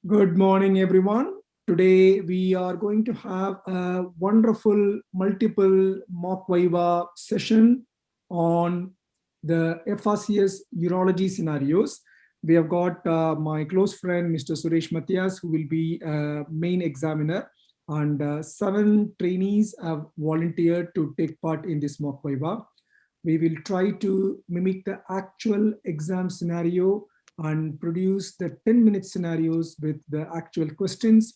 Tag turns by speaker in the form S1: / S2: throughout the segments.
S1: Good morning, everyone. Today we are going to have a wonderful multiple mock viva session on the FRCS urology scenarios. We have got my close friend, Mr. Suresh Matthias, who will be main examiner, and 7 trainees have volunteered to take part in this mock viva. We will try to mimic the actual exam scenario and produce the 10-minute scenarios with the actual questions.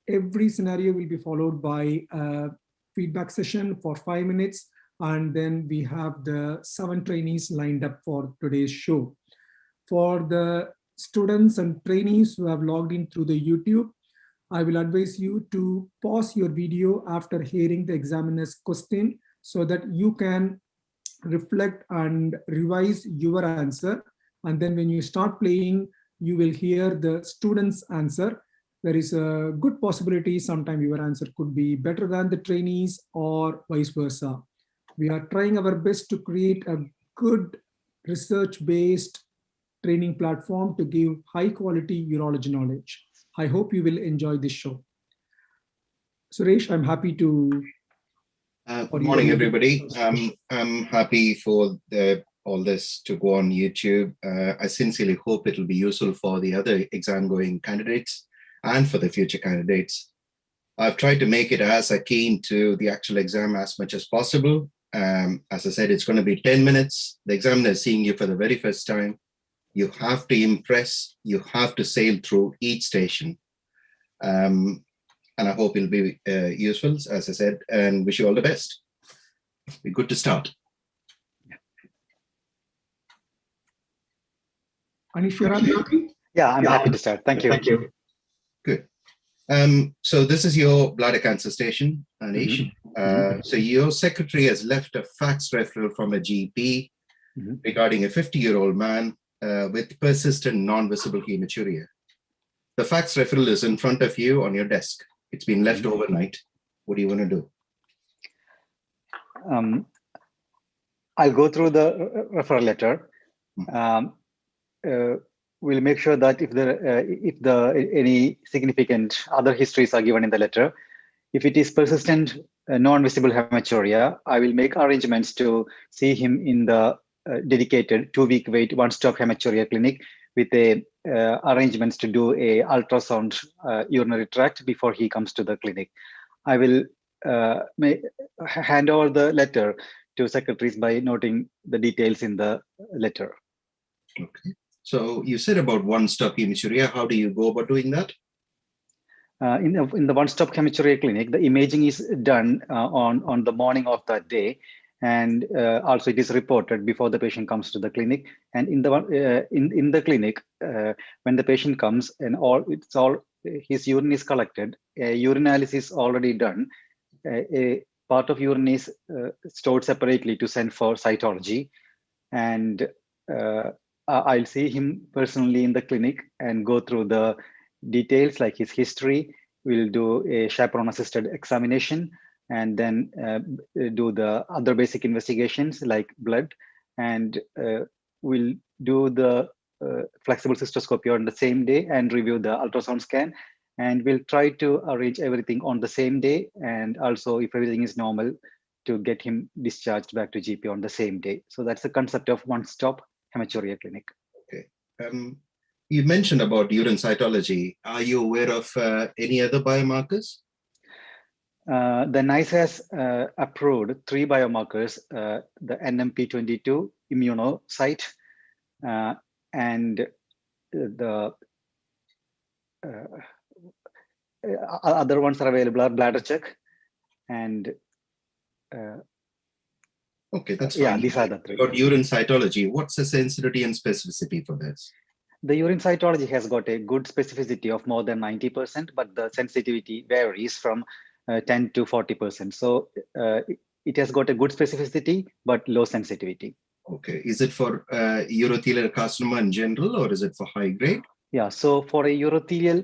S1: Every scenario will be followed by a feedback session for 5 minutes, and then we have the 7 trainees lined up for today's show. For the students and trainees who have logged in through the YouTube, I will advise you to pause your video after hearing the examiner's question so that you can reflect and revise your answer. And then when you start playing, you will hear the student's answer. There is a good possibility sometime your answer could be better than the trainees or vice versa. We are trying our best to create a good research-based training platform to give high quality urology knowledge. I hope you will enjoy this show. Suresh, I'm happy to...
S2: Good morning, everybody. I'm happy for all this to go on YouTube. I sincerely hope it will be useful for the other exam-going candidates and for the future candidates. I've tried to make it as akin to the actual exam as much as possible. As I said, it's going to be 10 minutes. The examiner is seeing you for the very first time. You have to impress. You have to sail through each station. And I hope it'll be useful, as I said, and wish you all the best. Be good to start.
S1: Anish, you're happy?
S3: Yeah, I'm happy to start. Thank you.
S2: Thank you. Good. So this is your bladder cancer station, Anish. So your secretary has left a fax referral from a GP regarding a 50-year-old man with persistent non-visible hematuria. The fax referral is in front of you on your desk. It's been left overnight. What do you want to do?
S3: I'll go through the referral letter. We'll make sure that if any significant other histories are given in the letter, if it is persistent non-visible hematuria, I will make arrangements to see him in the dedicated 2-week wait one-stop hematuria clinic with arrangements to do a ultrasound urinary tract before he comes to the clinic. I will hand over the letter to secretaries by noting the details in the letter.
S2: Okay. So you said about one-stop hematuria. How do you go about doing that?
S3: In the one-stop hematuria clinic, the imaging is done on the morning of that day, and also it is reported before the patient comes to the clinic. And in the clinic, when the patient comes and his urine is collected, urinalysis is already done. A part of urine is stored separately to send for cytology, and I'll see him personally in the clinic and go through the details like his history. We'll do a chaperone-assisted examination and then do the other basic investigations like blood, and we'll do the flexible cystoscopy on the same day and review the ultrasound scan. And we'll try to arrange everything on the same day, and also if everything is normal, to get him discharged back to GP on the same day. So that's the concept of one-stop hematuria clinic.
S2: Okay. You mentioned about urine cytology. Are you aware of any other biomarkers?
S3: The NICE has approved 3 biomarkers, the NMP22 immunocyte, and the other ones are available are Bladder Ca and
S2: okay, that's fine.
S3: Yeah, these are the 3.
S2: About urine cytology, what's the sensitivity and specificity for this?
S3: The urine cytology has got a good specificity of more than 90%, but the sensitivity varies from 10 to 40%. So it has got a good specificity, but low sensitivity.
S2: Okay. Is it for urothelial carcinoma in general, or is it for high grade?
S3: Yeah, so for a urothelial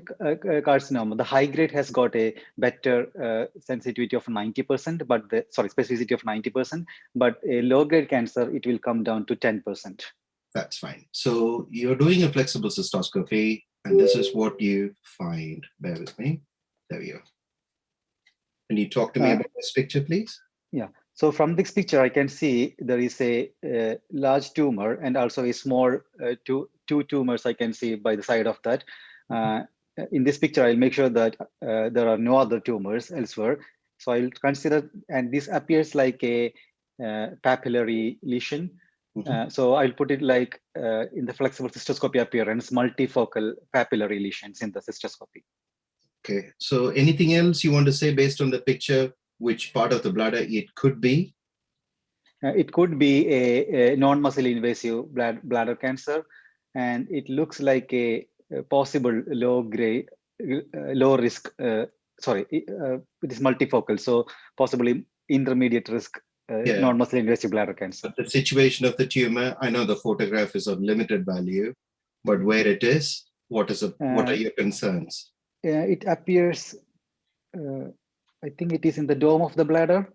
S3: carcinoma, the high grade has got a better sensitivity of 90%, but specificity of 90%, but a low grade cancer, it will come down to 10%.
S2: That's fine. So you're doing a flexible cystoscopy. And this is what you find. Bear with me. There we go. Can you talk to me about this picture, please?
S3: Yeah. So from this picture, I can see there is a large tumor and also a small two tumors I can see by the side of that. In this picture, I'll make sure that there are no other tumors elsewhere. So I'll consider, and this appears like a papillary lesion. So I'll put it like in the flexible cystoscopy appearance, multifocal papillary lesions in the cystoscopy.
S2: Okay, so anything else you want to say based on the picture, which part of the bladder it could be?
S3: It could be a non-muscle invasive bladder cancer, and it looks like a possible low risk, it is multifocal, so possibly intermediate risk non-muscle invasive bladder cancer.
S2: But the situation of the tumor, I know the photograph is of limited value, but where it is, what are your concerns?
S3: It appears, I think it is in the dome of the bladder.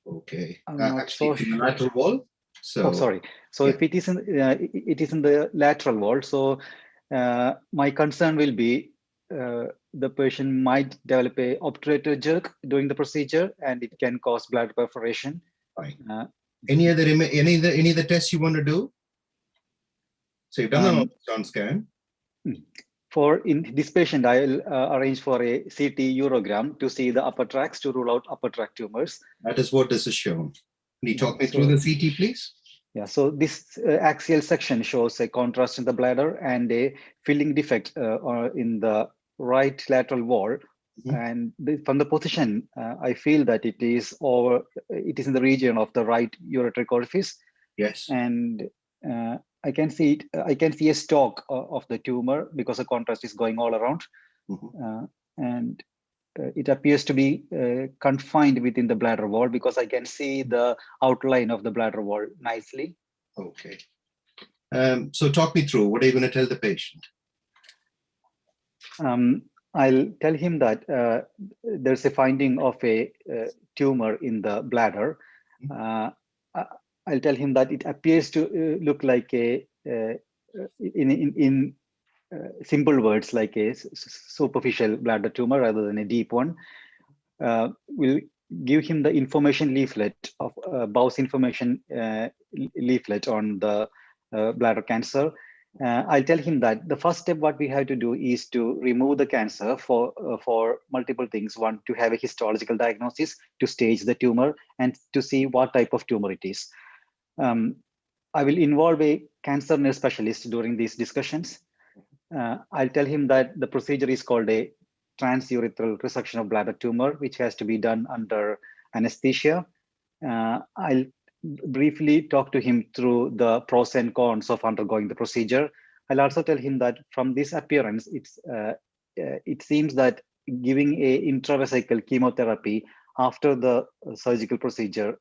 S2: Okay,
S3: actually
S2: in the lateral wall. So,
S3: sorry. So if it is in the lateral wall, so my concern will be the patient might develop a obturator jerk during the procedure, and it can cause bladder perforation.
S2: Fine. Any other tests you want to do? So you've done an ultrasound scan.
S3: In this patient, I'll arrange for a CT urogram to see the upper tracts to rule out upper tract tumors.
S2: That is what this is shown. Can you talk me through the CT, please?
S3: Yeah, so this axial section shows a contrast in the bladder and a filling defect in the right lateral wall. And from the position, I feel that it is in the region of the right ureteric orifice.
S2: Yes.
S3: And I can see a stalk of the tumor because the contrast is going all around. And it appears to be confined within the bladder wall because I can see the outline of the bladder wall nicely.
S2: Okay. So talk me through, what are you going to tell the patient?
S3: I'll tell him that there's a finding of a tumor in the bladder. I'll tell him that it appears to look like in simple words, like a superficial bladder tumor rather than a deep one. We'll give him the information leaflet of Bow's information leaflet on the bladder cancer. I'll tell him that the first step what we have to do is to remove the cancer for multiple things. One, to have a histological diagnosis, to stage the tumor, and to see what type of tumor it is. I will involve a cancer nurse specialist during these discussions. I'll tell him that the procedure is called a transurethral resection of bladder tumor, which has to be done under anesthesia. I'll briefly talk to him through the pros and cons of undergoing the procedure. I'll also tell him that from this appearance, it seems that giving a intravesical chemotherapy after the surgical procedure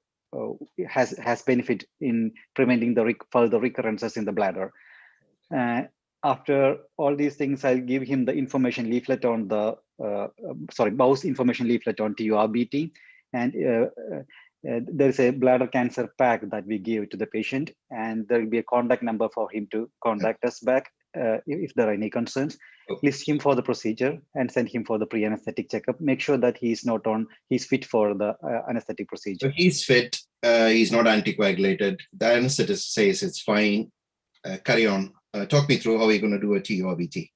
S3: has benefit in preventing the further recurrences in the bladder. After all these things, I'll give him the information leaflet on the, Bow's information leaflet on TURBT. And there's a bladder cancer pack that we give to the patient, and there will be a contact number for him to contact us back if there are any concerns. List him for the procedure and send him for the pre-anesthetic checkup. Make sure that he's fit for the anesthetic procedure.
S2: So he's fit, he's not anticoagulated. The anesthetist says it's fine. Carry on. Talk me through how you're going to do a TURBT.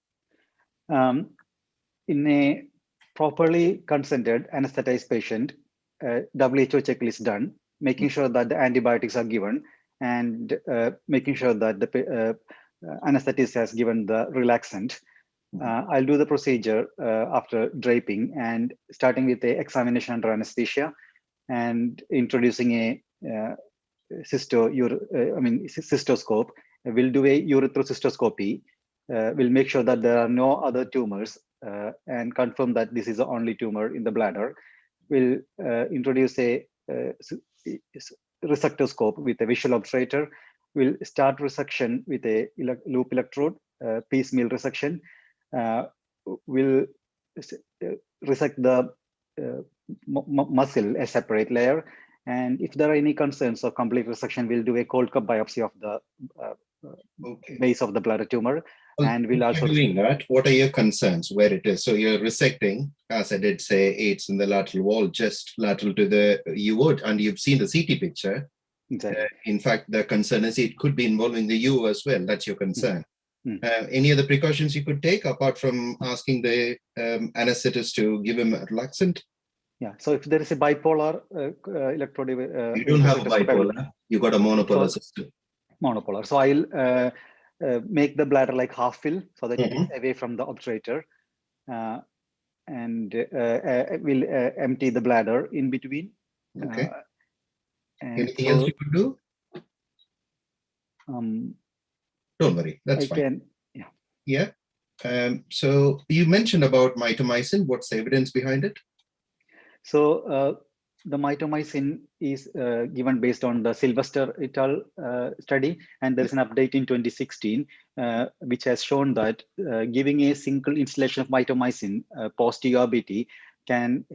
S3: In a properly consented anesthetized patient, WHO checklist done, making sure that the antibiotics are given, and making sure that the anesthetist has given the relaxant. I'll do the procedure after draping and starting with the examination under anesthesia and introducing a cystoscope. We'll do a urethral cystoscopy. We'll make sure that there are no other tumors and confirm that this is the only tumor in the bladder. We'll introduce a resectoscope with a visual obturator. We'll start resection with a loop electrode, piecemeal resection. We'll resect the muscle, a separate layer. And if there are any concerns of complete resection, we'll do a cold cup biopsy of the base of the bladder tumor. and we'll also
S2: doing that. What are your concerns where it is? So you're resecting, as I did say, it's in the lateral wall, just lateral to the U, and you've seen the CT picture.
S3: exactly.
S2: In fact, the concern is it could be involving the U as well. That's your concern. Any other precautions you could take apart from asking the anesthetist to give him a relaxant?
S3: Yeah. So if there is a bipolar electrode,
S2: You don't have a bipolar. You got a monopolar system.
S3: Monopolar. So I'll make the bladder like half fill so that it is away from the obturator, and we'll empty the bladder in between.
S2: Okay.
S3: And
S2: anything
S3: so,
S2: else you could do? Don't worry. That's fine. Yeah. So you mentioned about mitomycin. What's the evidence behind it?
S3: So the mitomycin is given based on the Sylvester et al. Study, and there is an update in 2016 which has shown that giving a single instillation of mitomycin post URBT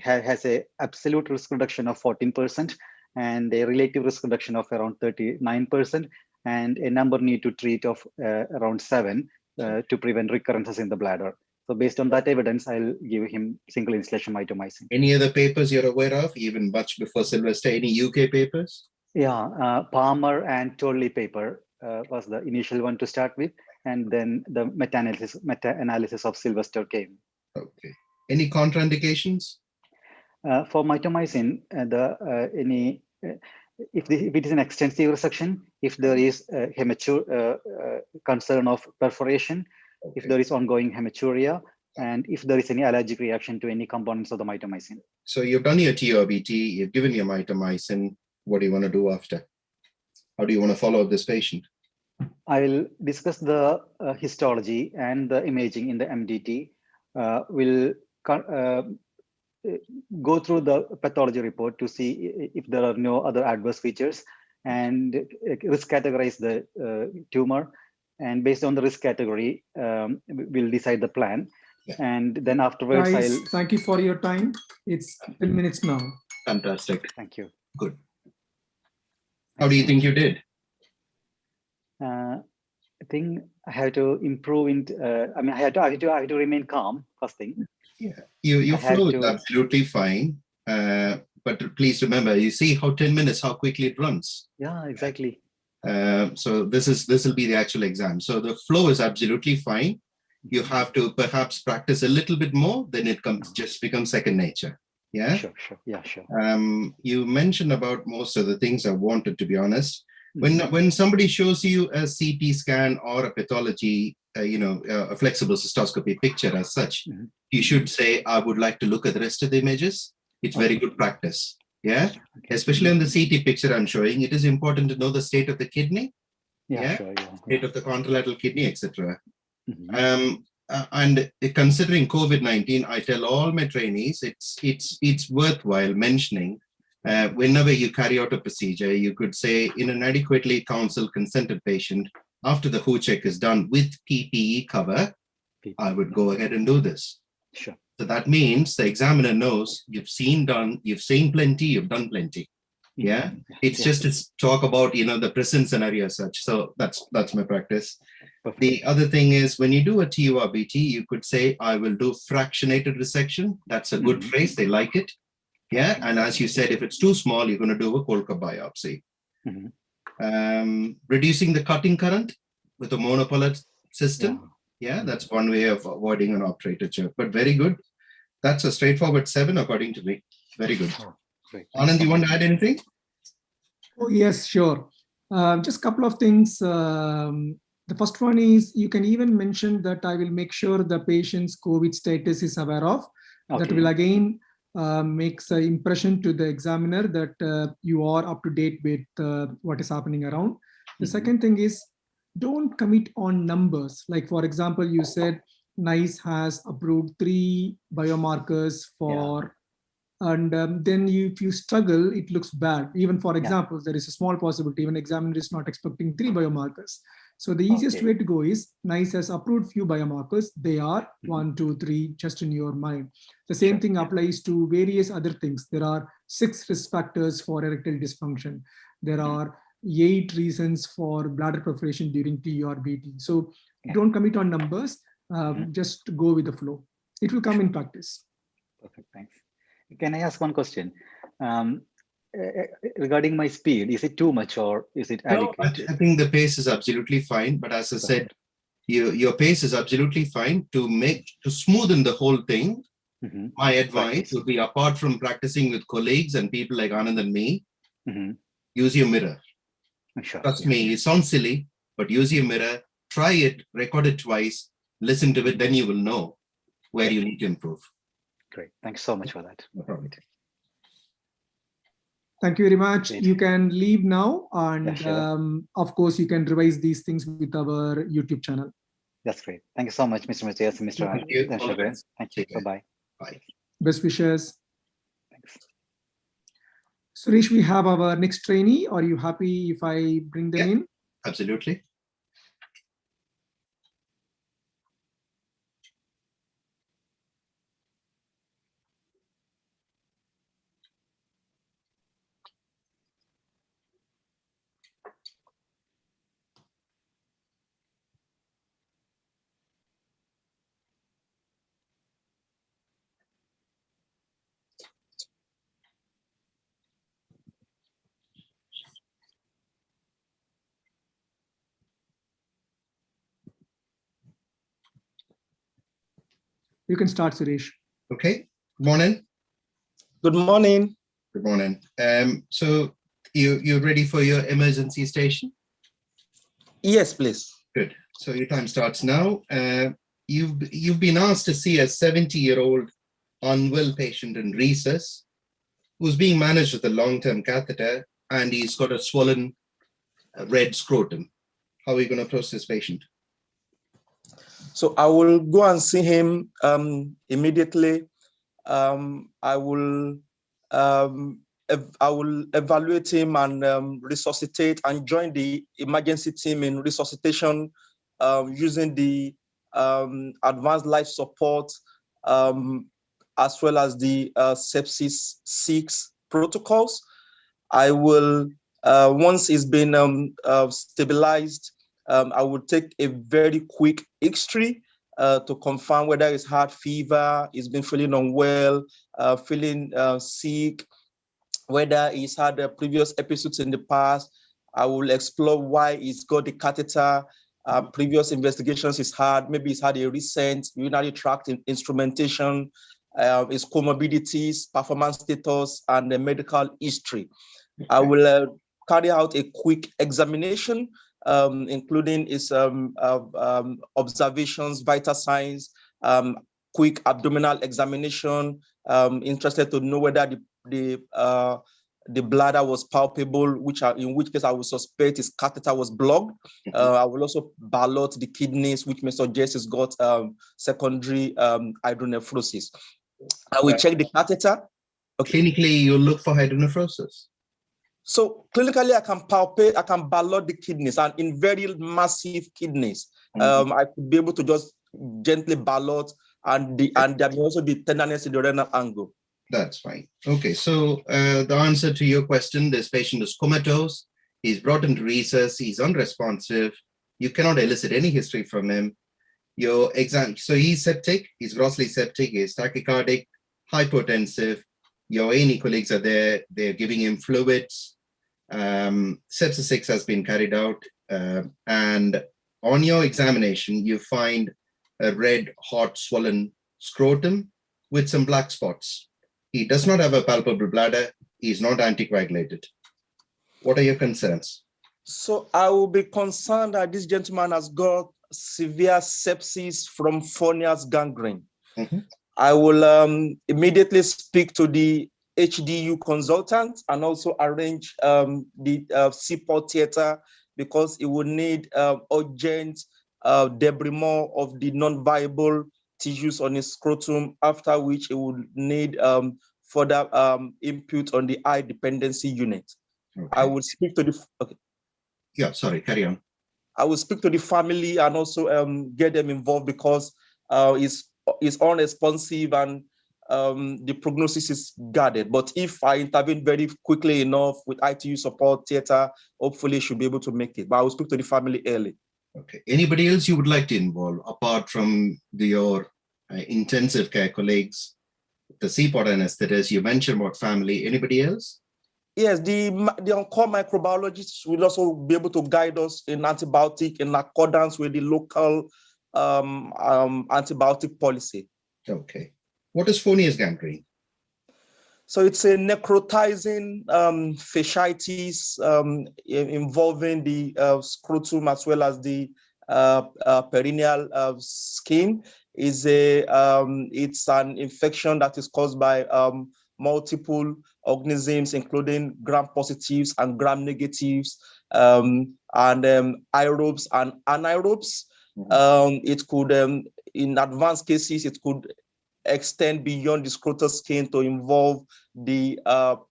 S3: has a absolute risk reduction of 14% and a relative risk reduction of around 39%, and a number need to treat of around 7 to prevent recurrences in the bladder. So based on that evidence, I'll give him single instillation mitomycin.
S2: Any other papers you're aware of, even much before Sylvester? Any UK papers?
S3: Yeah, Palmer and Tolley paper was the initial one to start with, and then the meta-analysis of Sylvester came.
S2: Okay. Any contraindications?
S3: For mitomycin, if it is an extensive resection, if there is hematuria, concern of perforation, if there is ongoing hematuria, and if there is any allergic reaction to any components of the mitomycin.
S2: So you've done your TURBT, you've given your mitomycin. What do you want to do after? How do you want to follow up this patient?
S3: I'll discuss the histology and the imaging in the MDT. We'll go through the pathology report to see if there are no other adverse features, and risk categorize the tumor. And based on the risk category, we'll decide the plan. Yeah. And then afterwards,
S1: guys, thank you for your time. It's 10 minutes now.
S2: Fantastic.
S3: Thank you.
S2: Good. How do you think you did?
S3: I think I have to improve. I have to remain calm. First thing.
S2: Yeah, your flow is absolutely fine. But please remember, you see how 10 minutes, how quickly it runs.
S3: Yeah, exactly.
S2: So this will be the actual exam. So the flow is absolutely fine. You have to perhaps practice a little bit more, then it just becomes second nature. Yeah.
S3: Sure. Yeah, sure.
S2: You mentioned about most of the things I wanted, to be honest. When somebody shows you a CT scan or a pathology, a flexible cystoscopy picture as such, you should say, I would like to look at the rest of the images. It's very good practice. Yeah. Okay. Especially on the CT picture I'm showing, it is important to know the state of the kidney.
S3: Yeah. Sure, yeah.
S2: State of the contralateral kidney, etc. And considering COVID-19, I tell all my trainees, it's worthwhile mentioning whenever you carry out a procedure, you could say in an adequately counseled, consented patient, after the WHO check is done with PPE cover, I would go ahead and do this.
S3: Sure.
S2: So that means the examiner knows you've seen plenty, you've done plenty. Yeah. It's just to talk about, the present scenario as such. So that's my practice. Perfect. The other thing is when you do a TURBT, you could say, I will do fractionated resection. That's a good phrase. They like it. Yeah. And as you said, if it's too small, you're going to do a cold cup biopsy. Reducing the cutting current with a monopolar system. Yeah, that's one way of avoiding an obturator. But very good. That's a straightforward 7 according to me. Very good.
S3: Great.
S2: Anand, you want to add anything?
S1: Oh, yes, sure. Just a couple of things. The first one is you can even mention that I will make sure the patient's COVID status is aware of. Okay. That will again makes an impression to the examiner that you are up to date with what is happening around. The second thing is don't commit on numbers. Like, for example, you said NICE has approved 3 biomarkers for, and then if you struggle, it looks bad. Even for example, there is a small possibility even examiner is not expecting 3 biomarkers. So the easiest way to go is NICE has approved few biomarkers. They are 1, 2, 3, just in your mind. The same thing applies to various other things. There are 6 risk factors for erectile dysfunction. There are 8 reasons for bladder perforation during TURBT. So don't commit on numbers. Just go with the flow. It will come in practice.
S3: Perfect, thanks. Can I ask one question? Regarding my speed, is it too much or is it adequate?
S2: I think the pace is absolutely fine. But as I said, your pace is absolutely fine. To smoothen the whole thing, my advice would be, apart from practicing with colleagues and people like Anand and me, use your mirror.
S3: Sure.
S2: Trust me, it sounds silly, but use your mirror, try it, record it twice, listen to it, then you will know where you need to improve.
S3: Great. Thanks so much for that.
S2: No problem.
S1: Thank you very much.
S3: Great.
S1: You can leave now, and
S3: Yeah, sure.
S1: of course, you can revise these things with our YouTube channel.
S3: That's great. Thank you so much, Mr. Matthias and Mr.
S2: Thank you.
S3: Thank you. Bye-bye.
S2: Bye.
S1: Best wishes.
S3: Thanks.
S1: Suresh, we have our next trainee. Are you happy if I bring them in?
S2: Absolutely.
S1: You can start, Suresh.
S2: Okay. Good morning.
S4: Good morning.
S2: Good morning. So you're ready for your emergency station?
S4: Yes, please.
S2: Good. So your time starts now. You've been asked to see a 70-year-old unwell patient in resus who's being managed with a long-term catheter, and he's got a swollen red scrotum. How are you going to approach this patient?
S4: So I will go and see him immediately. I will evaluate him and resuscitate and join the emergency team in resuscitation using the advanced life support as well as the sepsis 6 protocols. I will, once it's been stabilized, I will take a very quick history to confirm whether it's had fever, he's been feeling unwell, feeling sick, whether he's had previous episodes in the past. I will explore why he's got the catheter, previous investigations he's had, maybe he's had a recent urinary tract instrumentation, his comorbidities, performance status, and the medical history. Okay. I will carry out a quick examination, including his observations, vital signs, quick abdominal examination, interested to know whether the bladder was palpable, in which case I will suspect his catheter was blocked. I will also ballot the kidneys, which may suggest he's got secondary hydronephrosis. I will check the catheter.
S2: Okay. Clinically, you look for hydronephrosis.
S4: So clinically, I can palpate, I can ballot the kidneys, and in very massive kidneys, I could be able to just gently ballot, and there may also be tenderness in the renal angle.
S2: That's fine. Okay, so the answer to your question, this patient is comatose. He's brought into resus. He's unresponsive. You cannot elicit any history from him. Your exam. So he's septic. He's grossly septic. He's tachycardic, hypotensive. Your A&E colleagues are there. They're giving him fluids. Sepsis 6 has been carried out. And on your examination, you find a red, hot, swollen scrotum with some black spots. He does not have a palpable bladder. He's not anticoagulated. What are your concerns?
S4: So I will be concerned that this gentleman has got severe sepsis from Fournier's gangrene. I will immediately speak to the HDU consultant and also arrange the CPOT theater, because it will need urgent debridement of the non-viable tissues on his scrotum, after which it would need further input on the eye dependency unit. Okay. I will speak to the, okay.
S2: Yeah, sorry, carry on.
S4: I will speak to the family and also get them involved, because it's unresponsive and the prognosis is guarded. But if I intervene very quickly enough with ITU support theater, hopefully should be able to make it. But I will speak to the family early.
S2: Okay. Anybody else you would like to involve apart from your intensive care colleagues, the CPOT anesthetist? You mentioned about family. Anybody else?
S4: Yes, the on-call microbiologists will also be able to guide us in antibiotic in accordance with the local antibiotic policy.
S2: Okay. What is Fournier gangrene?
S4: So it's a necrotizing fasciitis involving the scrotum as well as the perineal skin. It's an infection that is caused by multiple organisms, including gram-positives and gram-negatives, and aerobes and anaerobes. It could, in advanced cases, it could extend beyond the scrotal skin to involve the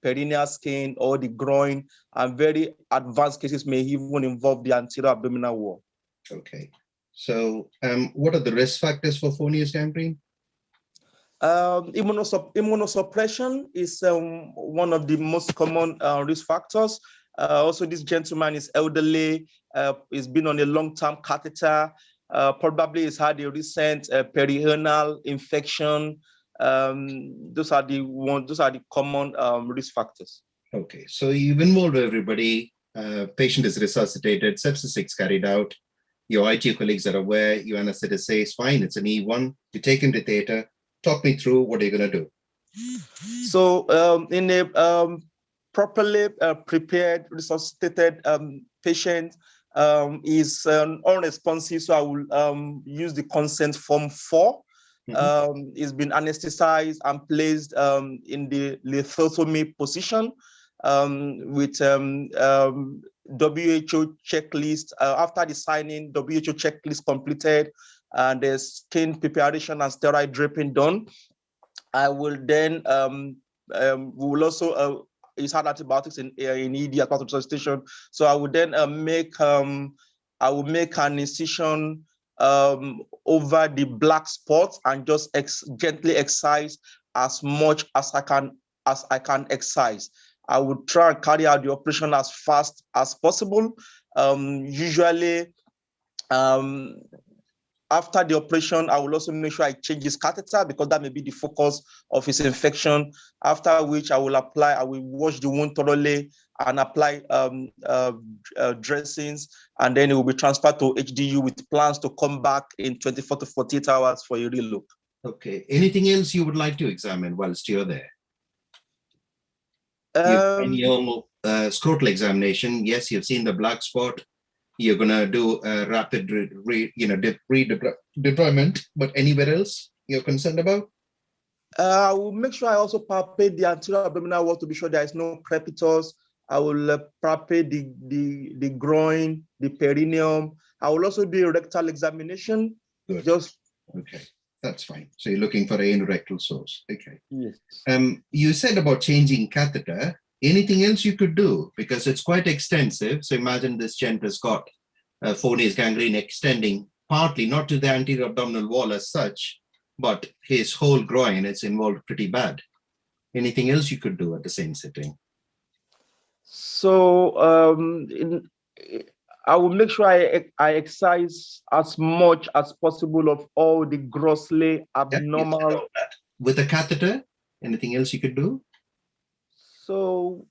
S4: perineal skin or the groin, and very advanced cases may even involve the anterior abdominal wall.
S2: Okay. So what are the risk factors for Fournier gangrene?
S4: Immunosuppression is one of the most common risk factors. Also, this gentleman is elderly, he's been on a long-term catheter, probably has had a recent perirenal infection. Those are the common risk factors.
S2: Okay, so you've involved everybody. Patient is resuscitated, sepsis is carried out. Your ITU colleagues are aware. Your anesthetist says, fine, it's an E1. You take him to theater. Talk me through what are you going to do?
S4: So in a properly prepared, resuscitated patient is unresponsive, so I will use the consent form 4. It's been anesthetized and placed in the lithotomy position with WHO checklist. After the signing, WHO checklist completed, and the skin preparation and steroid dripping done. I will then, we will also, he's had antibiotics in ED as part of the resuscitation. So I will then make an incision over the black spot and just gently excise as much as I can excise. I would try and carry out the operation as fast as possible. Usually, after the operation, I will also make sure I change his catheter because that may be the focus of his infection. After which I will wash the wound thoroughly and apply dressings, and then it will be transferred to HDU with plans to come back in 24 to 48 hours for a relook.
S2: Okay. Anything else you would like to examine whilst you're there? In your scrotal examination, yes, you've seen the black spot. You're going to do a rapid redeployment, but anywhere else you're concerned about?
S4: I will make sure I also palpate the anterior abdominal wall to be sure there is no crepitus. I will palpate the groin, the perineum. I will also do a rectal examination.
S2: Good. Okay, that's fine. So you're looking for an rectal source. Okay.
S4: Yes.
S2: You said about changing catheter. Anything else you could do? Because it's quite extensive. So imagine this gent has got Fournier gangrene extending partly, not to the anterior abdominal wall as such, but his whole groin is involved pretty bad. Anything else you could do at the same sitting?
S4: So I will make sure I excise as much as possible of all the grossly abnormal.
S2: With a catheter, anything else you could do?
S4: So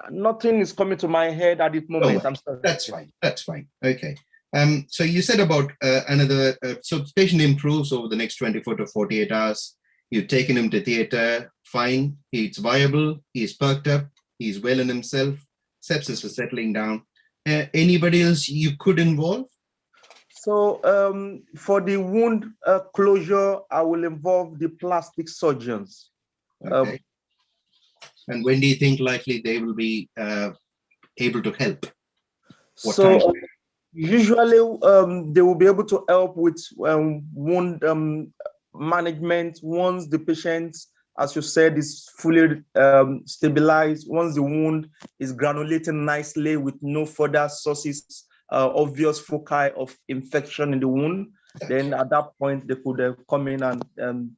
S4: nothing is coming to my head at this moment. I'm sorry.
S2: That's fine. That's fine. Okay. So you said about so the patient improves over the next 24 to 48 hours. You've taken him to theater, fine. He's viable. He's perked up. He's well in himself. Sepsis is settling down. Anybody else you could involve?
S4: So for the wound closure, I will involve the plastic surgeons.
S2: Okay. And when do you think likely they will be able to help?
S4: Usually they will be able to help with wound management once the patient, as you said, is fully stabilized, once the wound is granulating nicely with no further sources, obvious foci of infection in the wound. Then at that point, they could come in and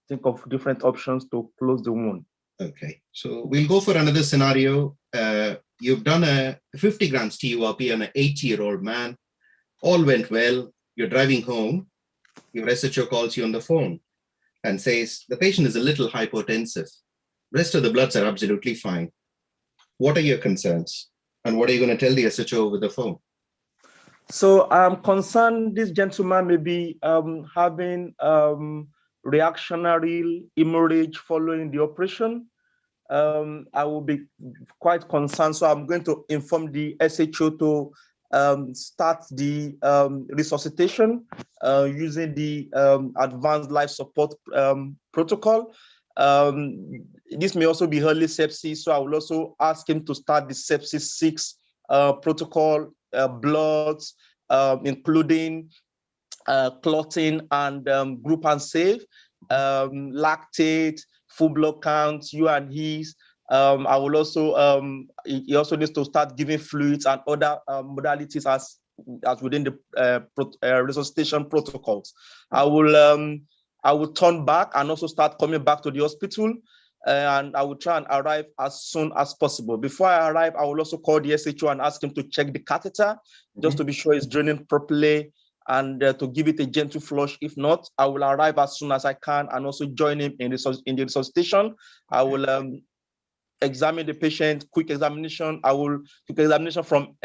S4: think of different options to close the wound.
S2: Okay, so we'll go for another scenario. you've done a 50 grams TURP on an 80-year-old man, all went well, you're driving home, your SHO calls you on the phone and says, the patient is a little hypotensive. Rest of the bloods are absolutely fine. What are your concerns? And what are you going to tell the SHO over the phone?
S4: So I'm concerned this gentleman may be having reactionary hemorrhage following the operation. I will be quite concerned. So I'm going to inform the SHO to start the resuscitation using the advanced life support protocol. This may also be early sepsis, so I will also ask him to start the sepsis 6 protocol, bloods, including clotting and group and save, lactate, full blood counts, U&Es. I will also, he also needs to start giving fluids and other modalities as within the resuscitation protocols. I will turn back and also start coming back to the hospital, and I will try and arrive as soon as possible. Before I arrive, I will also call the SHO and ask him to check the catheter, just to be sure it's draining properly, and to give it a gentle flush. If not, I will arrive as soon as I can and also join him in the resuscitation. I will examine the patient, quick examination. I will quick examination from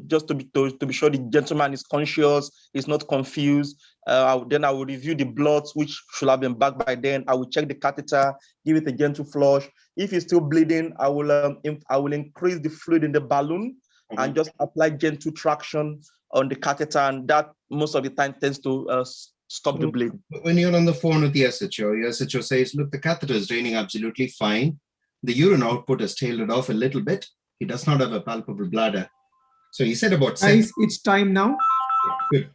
S4: just to be sure the gentleman is conscious, is not confused. Then I will review the bloods, which should have been back by then. I will check the catheter, give it a gentle flush. If he's still bleeding, I will increase the fluid in the balloon and just apply gentle traction on the catheter, and that most of the time tends to stop the bleeding.
S2: When you're on the phone with the SHO, your SHO says, look, the catheter is draining absolutely fine. The urine output has tailed it off a little bit. He does not have a palpable bladder. So he said about
S1: Guys, it's time now.
S2: Good.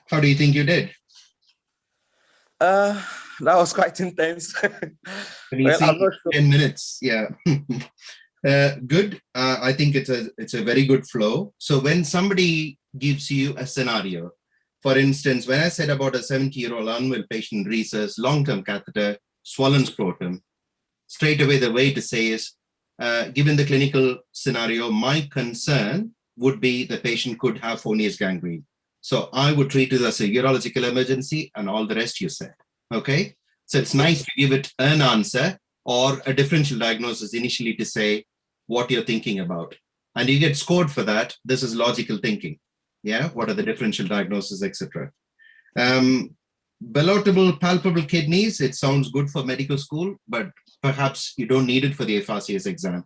S2: How do you think you did?
S4: That was quite intense.
S2: Well, I'm not sure. 10 minutes, yeah. Good. I think it's a very good flow. So when somebody gives you a scenario, for instance, when I said about a 70-year-old unwell patient, rhesus, long-term catheter, swollen scrotum, straight away the way to say is, given the clinical scenario, my concern would be the patient could have Fournier's gangrene. So I would treat it as a urological emergency and all the rest you said, okay? So it's nice to give it an answer or a differential diagnosis initially to say what you're thinking about. And you get scored for that. This is logical thinking. Yeah, what are the differential diagnoses, etc. Ballotable palpable kidneys, it sounds good for medical school, but perhaps you don't need it for the FRCS exam.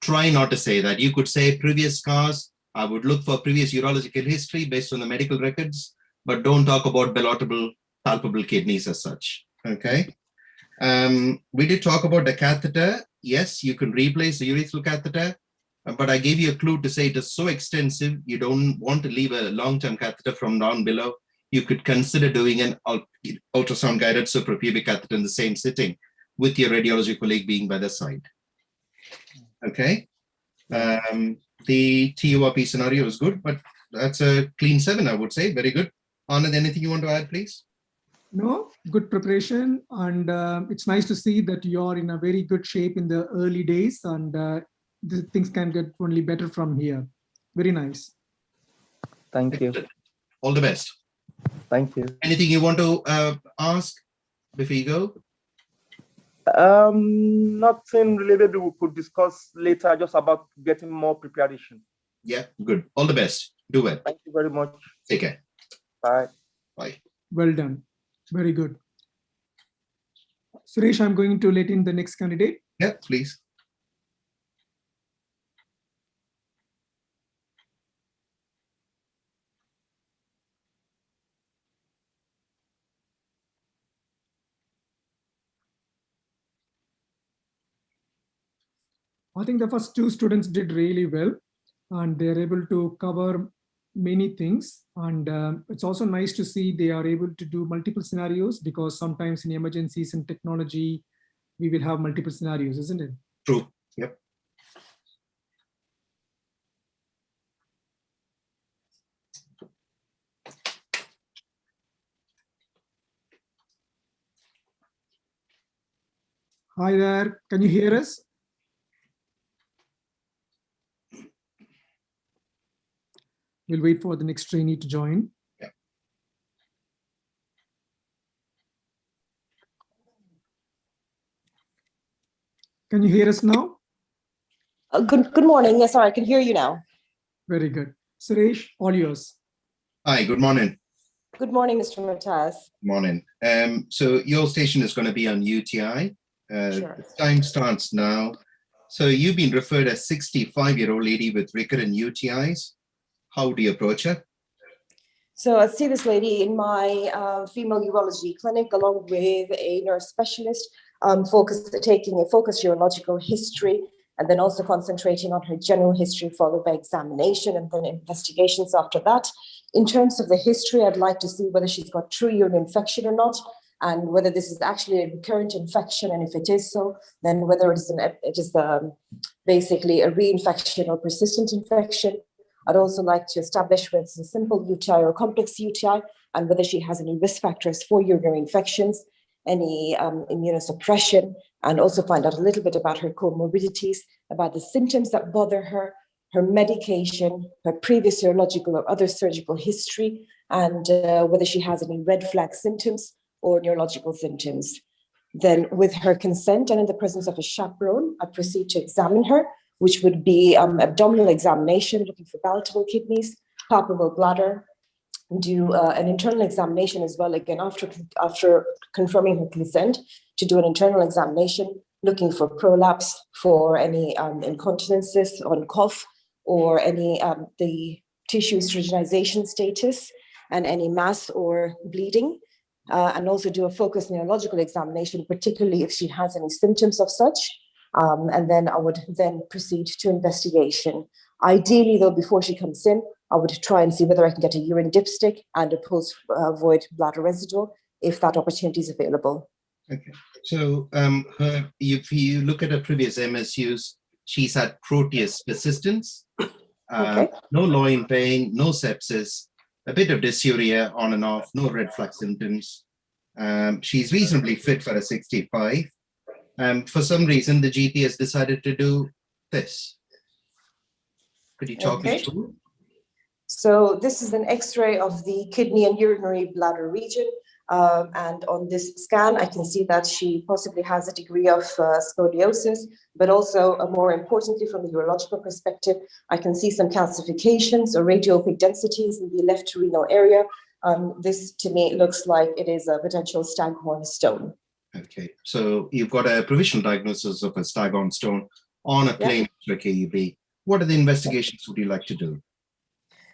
S2: Try not to say that. You could say previous scars. I would look for previous urological history based on the medical records, but don't talk about ballotable palpable kidneys as such, okay? We did talk about the catheter. Yes, you can replace the urethral catheter, but I gave you a clue to say it is so extensive, you don't want to leave a long-term catheter from down below. You could consider doing an ultrasound-guided suprapubic catheter in the same sitting with your radiology colleague being by the side. Okay. The TURP scenario is good, but that's a clean 7, I would say. Very good. Anand, anything you want to add, please?
S1: No, good preparation. And it's nice to see that you're in a very good shape in the early days, and things can get only better from here. Very nice.
S4: Thank you.
S2: All the best.
S4: Thank you.
S2: Anything you want to ask before you go?
S4: Nothing really. Maybe we could discuss later just about getting more preparation.
S2: Yeah, good. All the best. Do well.
S4: Thank you very much.
S2: Take care.
S4: Bye.
S2: Bye.
S1: Well done. Very good. Suresh, I'm going to let in the next candidate.
S2: Yeah, please.
S1: I think the first 2 students did really well, and they're able to cover many things. And it's also nice to see they are able to do multiple scenarios, because sometimes in emergencies and technology, we will have multiple scenarios, isn't it?
S2: True. Yep.
S1: Hi there. Can you hear us? We'll wait for the next trainee to join.
S2: Yeah.
S1: Can you hear us now?
S5: Good morning. Yes, sorry, I can hear you now.
S1: Very good. Suresh, all yours.
S2: Hi, good morning.
S5: Good morning, Mr. Murtaz.
S2: Morning. So your station is going to be on UTI.
S5: Sure.
S2: The time starts now. So you've been referred as 65-year-old lady with recurrent UTIs. How do you approach her?
S5: So I see this lady in my female urology clinic along with a nurse specialist, taking a focused urological history and then also concentrating on her general history followed by examination and then investigations after that. In terms of the history, I'd like to see whether she's got true urine infection or not, and whether this is actually a recurrent infection, and if it is so, then whether it is basically a reinfection or persistent infection. I'd also like to establish whether it's a simple UTI or complex UTI, and whether she has any risk factors for urinary infections, any immunosuppression, and also find out a little bit about her comorbidities, about the symptoms that bother her, her medication, her previous urological or other surgical history, and whether she has any red flag symptoms or neurological symptoms. Then with her consent and in the presence of a chaperone, I proceed to examine her, which would be abdominal examination, looking for palatable kidneys, palpable bladder, do an internal examination as well, again, after confirming her consent, to do an internal examination, looking for prolapse, for any incontinences on cough, or any the tissue urogenization status, and any mass or bleeding. And also do a focused neurological examination, particularly if she has any symptoms of such. And then I would then proceed to investigation. Ideally, though, before she comes in, I would try and see whether I can get a urine dipstick and a post-void bladder residual, if that opportunity is available.
S2: Okay. So if you look at her previous MSUs, she's had Proteus persistence, no loin pain, no sepsis, a bit of dysuria on and off, no red flag symptoms. She's reasonably fit for a 65. For some reason, the GP has decided to do this. Could you talk me through?
S5: So this is an X-ray of the kidney and urinary bladder region. And on this scan, I can see that she possibly has a degree of scoliosis, but also more importantly, from the urological perspective, I can see some calcifications or radiopaque densities in the left renal area. This to me looks like it is a potential staghorn stone.
S2: Okay, so you've got a provisional diagnosis of a staghorn stone on a plain KUB. What are the investigations would you like to do?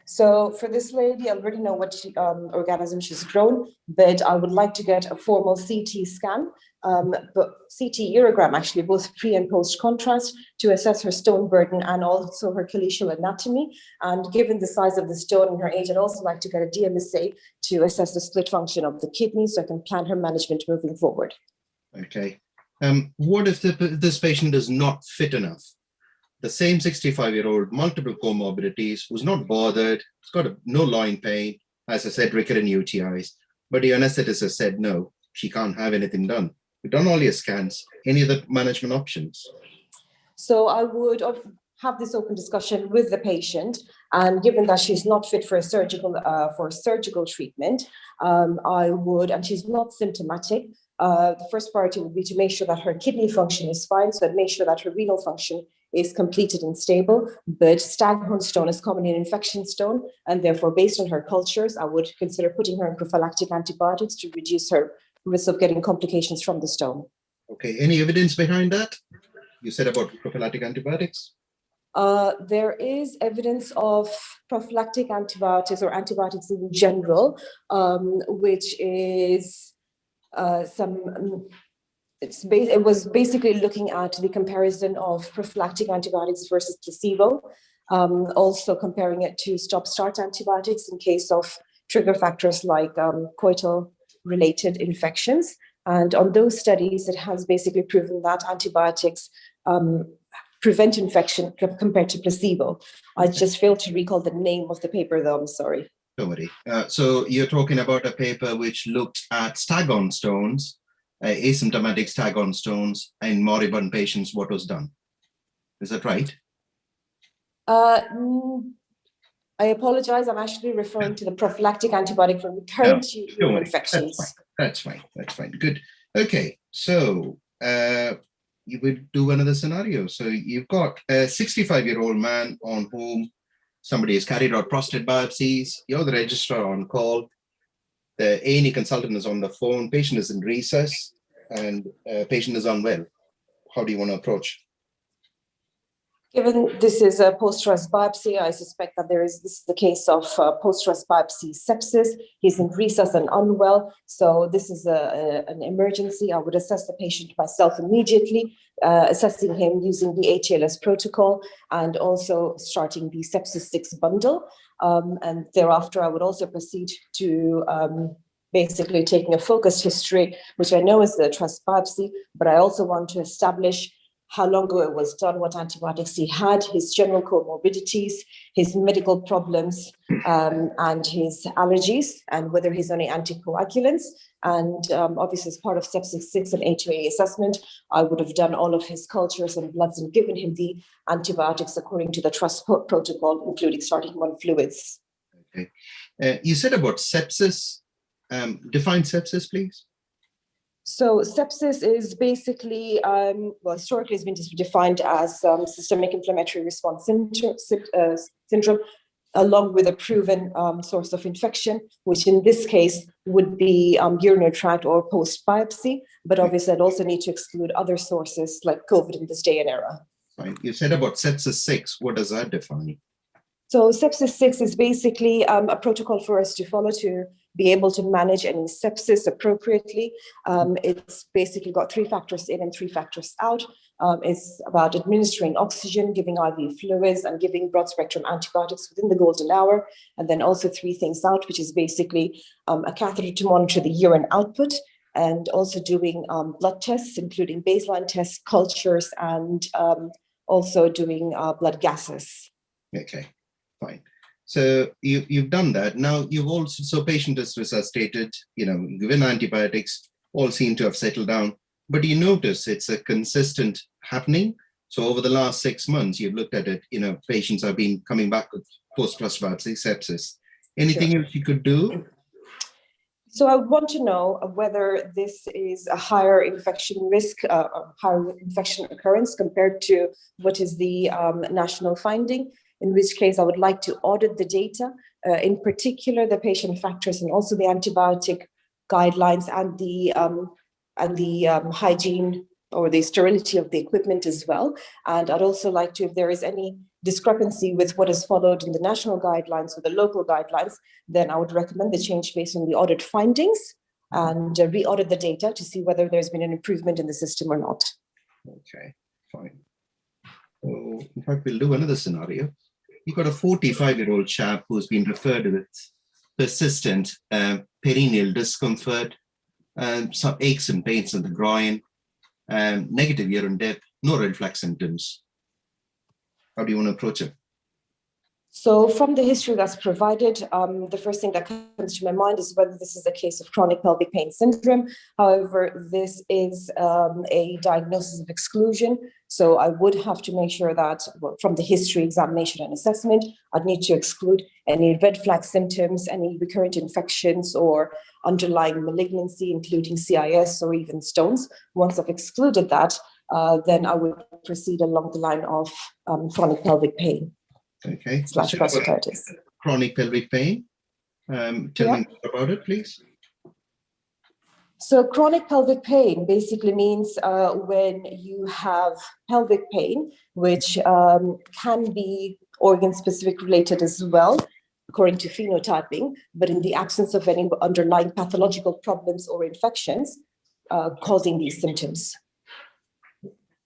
S5: So for this lady, I already know what organism she's grown, but I would like to get a formal CT scan, but CT urogram actually, both pre and post contrast, to assess her stone burden and also her calyceal anatomy. And given the size of the stone and her age, I'd also like to get a DMSA to assess the split function of the kidney so I can plan her management moving forward.
S2: Okay. What if this patient is not fit enough? The same 65-year-old, multiple comorbidities, who's not bothered, has got no loin pain, as I said, recurrent UTIs, but the anesthetist has said, no, she can't have anything done. We've done all your scans. Any other management options?
S5: So I would have this open discussion with the patient, and given that she's not fit for a surgical treatment, I would, and she's not symptomatic, the first priority would be to make sure that her kidney function is fine, so I'd make sure that her renal function is completed and stable. But staghorn stone is commonly an infection stone, and therefore, based on her cultures, I would consider putting her on prophylactic antibiotics to reduce her risk of getting complications from the stone.
S2: Okay, any evidence behind that? You said about prophylactic antibiotics?
S5: There is evidence of prophylactic antibiotics or antibiotics in general, which is it was basically looking at the comparison of prophylactic antibiotics versus placebo, also comparing it to stop-start antibiotics in case of trigger factors like coital-related infections. And on those studies, it has basically proven that antibiotics prevent infection compared to placebo. I just failed to recall the name of the paper, though, I'm sorry.
S2: Don't worry. So you're talking about a paper which looked at staghorn stones, asymptomatic staghorn stones, in moribund patients, what was done. Is that right?
S5: I apologize. I'm actually referring to the prophylactic antibiotic for recurrent urinary infections.
S2: That's fine. That's fine. Good. Okay. So you would do another scenario. So you've got a 65-year-old man on whom somebody has carried out prostate biopsies. You're the registrar on call. The A&E consultant is on the phone. Patient is in recess, and patient is unwell. How do you want to approach?
S5: Given this is a post-stress biopsy, I suspect that this is the case of post-stress biopsy sepsis. He's in recess and unwell, so this is an emergency. I would assess the patient myself immediately, assessing him using the ATLS protocol and also starting the sepsis 6 bundle. And thereafter, I would also proceed to basically taking a focused history, which I know is the trust biopsy, but I also want to establish how long ago it was done, what antibiotics he had, his general comorbidities, his medical problems, and his allergies, and whether he's on any anticoagulants. And obviously, as part of sepsis 6 and A2A assessment, I would have done all of his cultures and bloods and given him the antibiotics according to the trust protocol, including starting him on fluids.
S2: Okay. You said about sepsis. Define sepsis, please.
S5: So sepsis is basically, historically has been defined as systemic inflammatory response syndrome, along with a proven source of infection, which in this case would be urinary tract or post-biopsy. But obviously, I'd also need to exclude other sources like COVID in this day and era.
S2: Fine. You said about sepsis 6. What does that define?
S5: So sepsis 6 is basically a protocol for us to follow to be able to manage any sepsis appropriately. It's basically got 3 factors in and 3 factors out. It's about administering oxygen, giving IV fluids, and giving broad spectrum antibiotics within the golden hour. And then also 3 things out, which is basically a catheter to monitor the urine output, and also doing blood tests, including baseline tests, cultures, and also doing blood gases.
S2: Okay. Fine. So you've done that. Now you've also, so patient is resuscitated, given antibiotics, all seem to have settled down, but you notice it's a consistent happening. So over the last 6 months, you've looked at it, patients have been coming back with post-trust biopsy sepsis. Anything else you could do?
S5: So I would want to know whether this is a higher infection risk, higher infection occurrence compared to what is the national finding, in which case I would like to audit the data, in particular the patient factors and also the antibiotic guidelines and the hygiene or the sterility of the equipment as well. And I'd also like to, if there is any discrepancy with what is followed in the national guidelines or the local guidelines, then I would recommend the change based on the audit findings and re-audit the data to see whether there's been an improvement in the system or not.
S2: Okay, fine. So in fact, we'll do another scenario. You've got a 45-year-old chap who's been referred with persistent perineal discomfort, some aches and pains in the groin, negative urine depth, no red flag symptoms. How do you want to approach it?
S5: So from the history that's provided, the first thing that comes to my mind is whether this is a case of chronic pelvic pain syndrome. However, this is a diagnosis of exclusion. So I would have to make sure that from the history, examination, and assessment, I'd need to exclude any red flag symptoms, any recurrent infections or underlying malignancy, including CIS or even stones. Once I've excluded that, then I would proceed along the line of chronic pelvic pain.
S2: Okay.
S5: / prostatitis.
S2: Chronic pelvic pain. Tell me more about it, please.
S5: So chronic pelvic pain basically means when you have pelvic pain, which can be organ-specific related as well, according to phenotyping, but in the absence of any underlying pathological problems or infections causing these symptoms.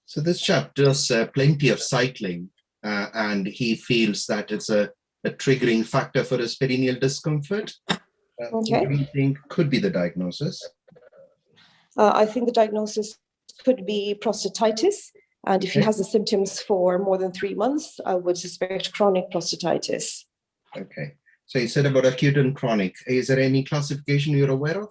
S2: So this chap does plenty of cycling, and he feels that it's a triggering factor for his perineal discomfort.
S5: Okay.
S2: What do you think could be the diagnosis?
S5: I think the diagnosis could be prostatitis. And if he has the symptoms for more than 3 months, I would suspect chronic prostatitis.
S2: Okay. So you said about acute and chronic. Is there any classification you're aware of?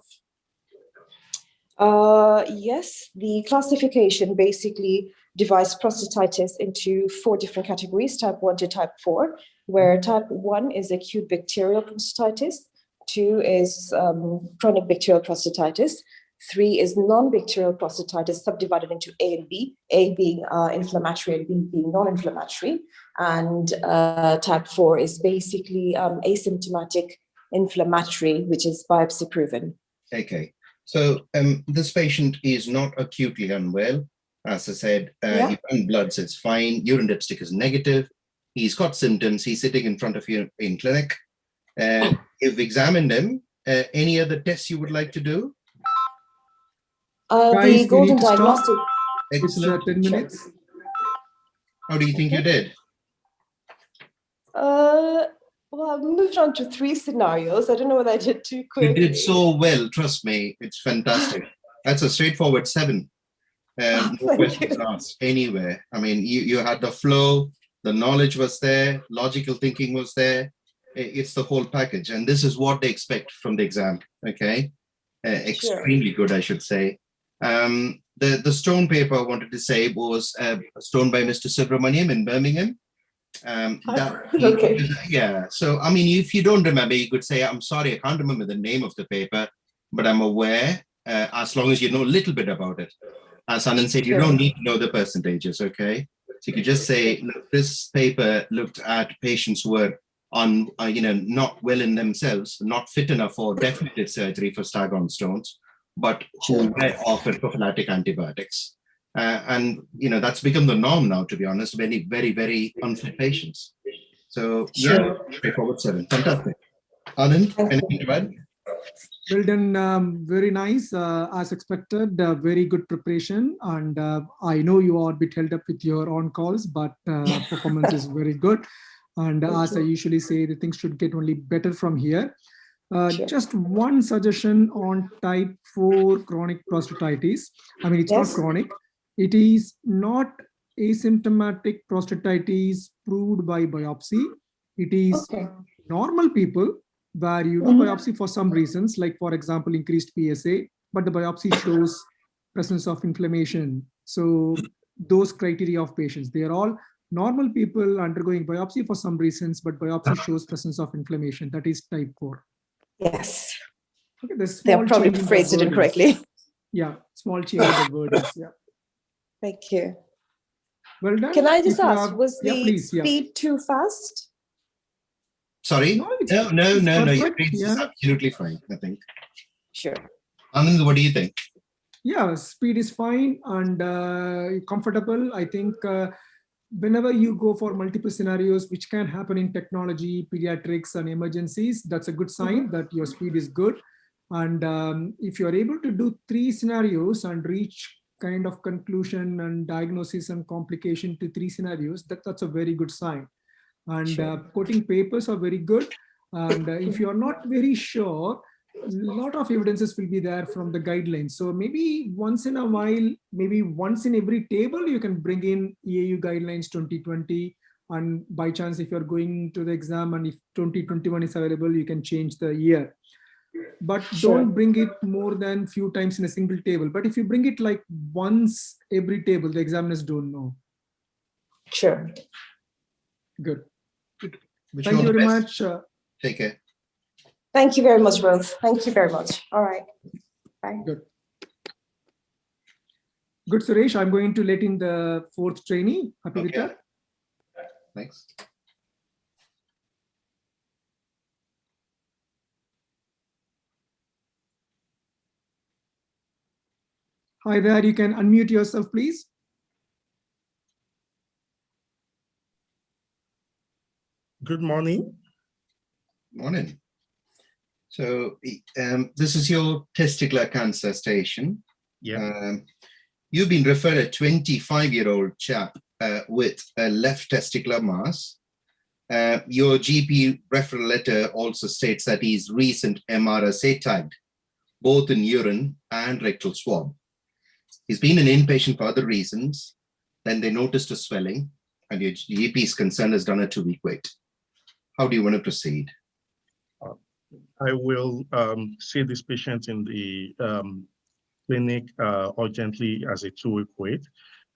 S5: Yes, the classification basically divides prostatitis into 4 different categories, type 1 to type 4, where type 1 is acute bacterial prostatitis, 2 is chronic bacterial prostatitis, 3 is non-bacterial prostatitis subdivided into A and B, A being inflammatory and B being non-inflammatory. And type 4 is basically asymptomatic inflammatory, which is biopsy proven.
S2: Okay. So this patient is not acutely unwell. As I said, he found bloods, it's fine. Urine dipstick is negative. He's got symptoms. He's sitting in front of you in clinic. You've examined him. Any other tests you would like to do?
S1: Guys,
S5: The golden diagnostic.
S2: Excellent.
S1: 10 minutes.
S2: How do you think you did?
S5: Well, I've moved on to 3 scenarios. I don't know whether I did too quick.
S2: You did so well, trust me. It's fantastic. That's a straightforward 7. No questions asked anywhere. I mean, you had the flow, the knowledge was there, logical thinking was there. It's the whole package. And this is what they expect from the exam, okay? Extremely good, I should say. The stone paper I wanted to say was a stone by Mr. Subramaniam in Birmingham. Yeah, so I mean, if you don't remember, you could say, I'm sorry, I can't remember the name of the paper, but I'm aware, as long as you know a little bit about it. As Anand said, you don't need to know the percentages, okay? So you could just say, look, this paper looked at patients who were on, not well in themselves, not fit enough for definitive surgery for Stargardt stones, but who were offered prophylactic antibiotics. And that's become the norm now, to be honest, very, very, very unfit patients. So yeah, straightforward 7. Fantastic. Anand, anything to add?
S1: Well done, very nice, as expected, very good preparation. And I know you are a bit held up with your on calls, but performance is very good. And as I usually say, the things should get only better from here. Just one suggestion on type 4 chronic prostatitis. I mean, it's not chronic. It is not asymptomatic prostatitis proved by biopsy. It is normal people where you do biopsy for some reasons, like for example, increased PSA, but the biopsy shows presence of inflammation. So those criteria of patients, they are all normal people undergoing biopsy for some reasons, but biopsy shows presence of inflammation. That is type 4.
S5: Yes.
S1: Okay,
S5: they probably phrased it incorrectly.
S1: Yeah, small change in the wordings. Yeah.
S5: Thank you.
S1: Well done.
S5: Can I just ask, was the speed too fast?
S2: Sorry? No. Your pace is absolutely fine, I think.
S5: Sure.
S2: Anand, what do you think?
S1: Yeah, speed is fine and comfortable. I think whenever you go for multiple scenarios, which can happen in technology, pediatrics, and emergencies, that's a good sign that your speed is good. And if you're able to do 3 scenarios and reach kind of conclusion and diagnosis and complication to 3 scenarios, that's a very good sign. And quoting papers are very good. And if you're not very sure, a lot of evidences will be there from the guidelines. So maybe once in a while, maybe once in every table, you can bring in EAU guidelines 2020. And by chance, if you're going to the exam and if 2021 is available, you can change the year. But don't bring it more than few times in a single table. But if you bring it like once every table, the examiners don't know.
S5: Sure.
S1: Good. Thank you very much.
S2: Take care.
S5: Thank you very much, both. Thank you very much. All right. Bye.
S1: Good. Good, Suresh. I'm going to let in the 4th trainee. Happy with that?
S2: Thanks.
S1: Hi there. You can unmute yourself, please.
S6: Good morning.
S2: Morning. So this is your testicular cancer station.
S6: Yeah.
S2: You've been referred a 25-year-old chap with a left testicular mass. Your GP referral letter also states that he's recent MRSA tagged, both in urine and rectal swab. He's been an inpatient for other reasons. Then they noticed a swelling, and your GP is concerned has done a 2-week wait. How do you want to proceed?
S6: I will see this patient in the clinic urgently as a 2-week wait.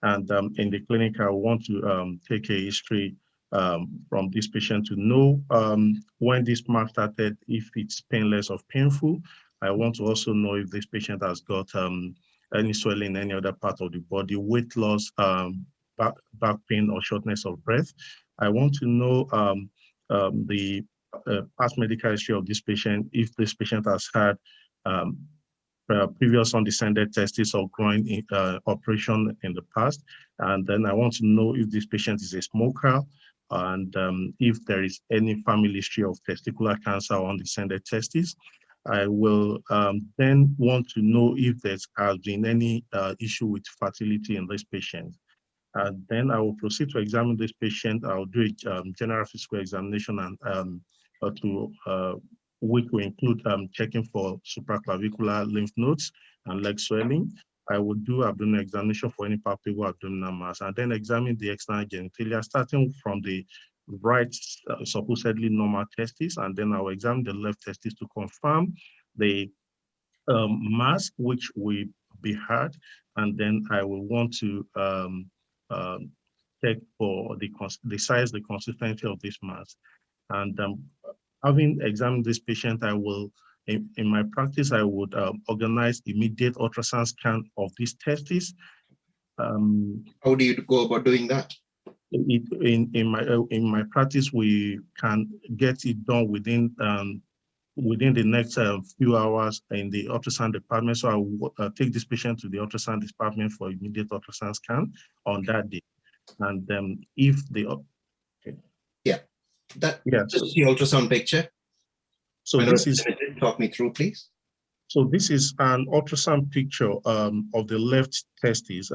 S6: And in the clinic, I want to take a history from this patient to know when this mark started, if it's painless or painful. I want to also know if this patient has got any swelling in any other part of the body, weight loss, back pain, or shortness of breath. I want to know the past medical history of this patient, if this patient has had previous undescended testes or groin operation in the past. And then I want to know if this patient is a smoker, and if there is any family history of testicular cancer or undescended testes. I will then want to know if there's been any issue with fertility in this patient. And then I will proceed to examine this patient. I'll do a general physical examination, and which will include checking for supraclavicular lymph nodes and leg swelling. I will do abdominal examination for any palpable abdominal mass, and then examine the external genitalia, starting from the right supposedly normal testis, and then I will examine the left testis to confirm the mass which will be had, and then I will want to check for the size, the consistency of this mass. And having examined this patient, I will, in my practice, I would organize immediate ultrasound scan of these testes.
S2: How do you go about doing that?
S6: In my practice, we can get it done within the next few hours in the ultrasound department. So I will take this patient to the ultrasound department for immediate ultrasound scan on that day. And if the
S2: this is the ultrasound picture.
S6: So this is,
S2: talk me through, please.
S6: So this is an ultrasound picture of the left testes.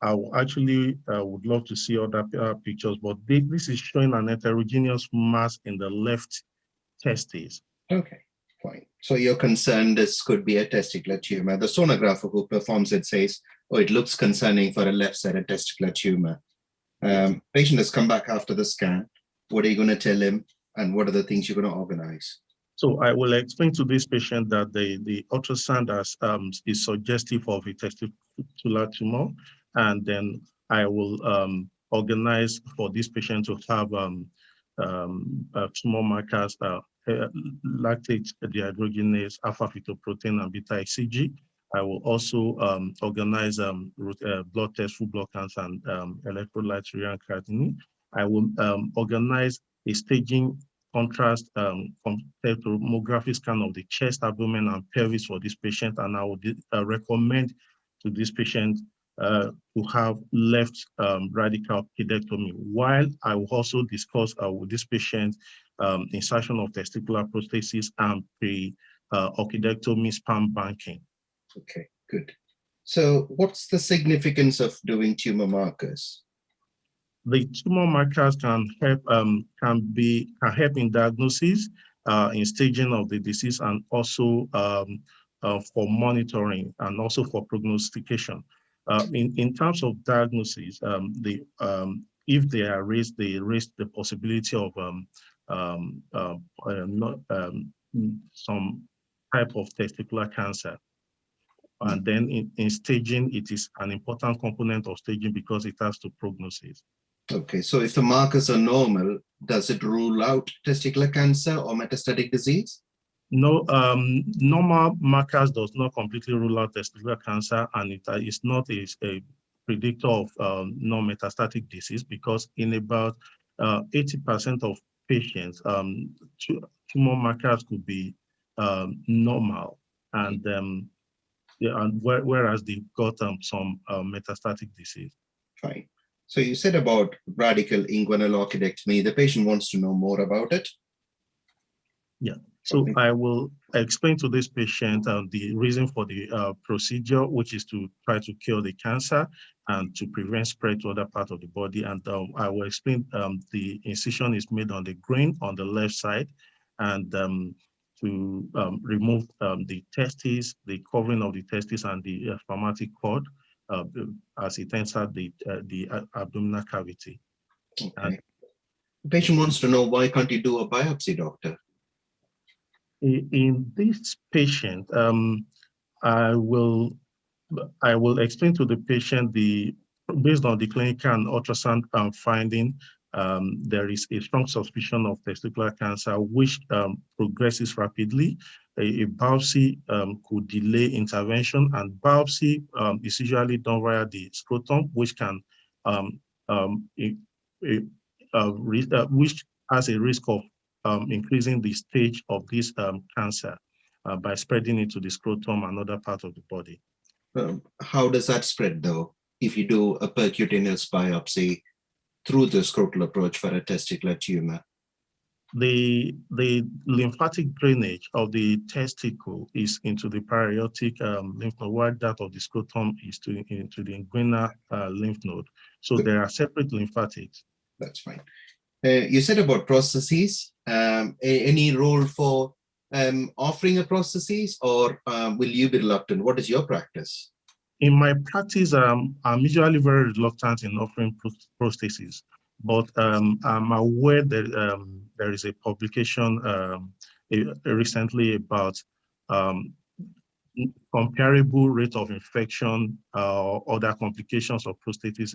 S6: I actually would love to see other pictures, but this is showing an heterogeneous mass in the left testes.
S2: Okay, fine. So you're concerned this could be a testicular tumor. The sonographer who performs it says, oh, it looks concerning for a left-sided testicular tumor. Patient has come back after the scan. What are you going to tell him, and what are the things you're going to organize?
S6: So I will explain to this patient that the ultrasound is suggestive of a testicular tumor, and then I will organize for this patient to have tumor markers, lactate dehydrogenase, alpha-fetoprotein, and beta-HCG. I will also organize blood tests, full blood counts, and electrolytes, urea, and creatinine. I will organize a staging contrast tomography scan of the chest, abdomen, and pelvis for this patient, and I would recommend to this patient to have left radical pedectomy, while I will also discuss with this patient insertion of testicular prosthesis and pre-orchidectomy sperm banking.
S2: Okay, good. So what's the significance of doing tumor markers?
S6: The tumor markers can help in diagnosis, in staging of the disease, and also for monitoring, and also for prognostication. In terms of diagnosis, if they are raised, they raise the possibility of some type of testicular cancer. And then in staging, it is an important component of staging because it has to prognosis.
S2: Okay, so if the markers are normal, does it rule out testicular cancer or metastatic disease?
S6: No, normal markers does not completely rule out testicular cancer, and it is not a predictor of non-metastatic disease, because in about 80% of patients, tumor markers could be normal, and whereas they've got some metastatic disease.
S2: Fine. So you said about radical inguinal orchidectomy. The patient wants to know more about it.
S6: Yeah. So I will explain to this patient the reason for the procedure, which is to try to cure the cancer and to prevent spread to other parts of the body. And I will explain the incision is made on the groin on the left side, and to remove the testes, the covering of the testes, and the spermatic cord as it enters the abdominal cavity.
S2: Okay. And the patient wants to know, why can't you do a biopsy, doctor?
S6: In this patient, I will explain to the patient based on the clinical and ultrasound finding, there is a strong suspicion of testicular cancer, which progresses rapidly. A biopsy could delay intervention, and biopsy is usually done via the scrotum, which can which has a risk of increasing the stage of this cancer by spreading it to the scrotum and other parts of the body.
S2: How does that spread, though, if you do a percutaneous biopsy through the scrotal approach for a testicular tumor?
S6: The lymphatic drainage of the testicle is into the paraaortic lymph node, while that of the scrotum is into the inguinal lymph node. So there are separate lymphatics.
S2: That's fine. You said about prostheses. Any role for offering a prosthesis, or will you be reluctant? What is your practice?
S6: In my practice, I'm usually very reluctant in offering prostheses, but I'm aware that there is a publication recently about comparable rate of infection or other complications of prostheses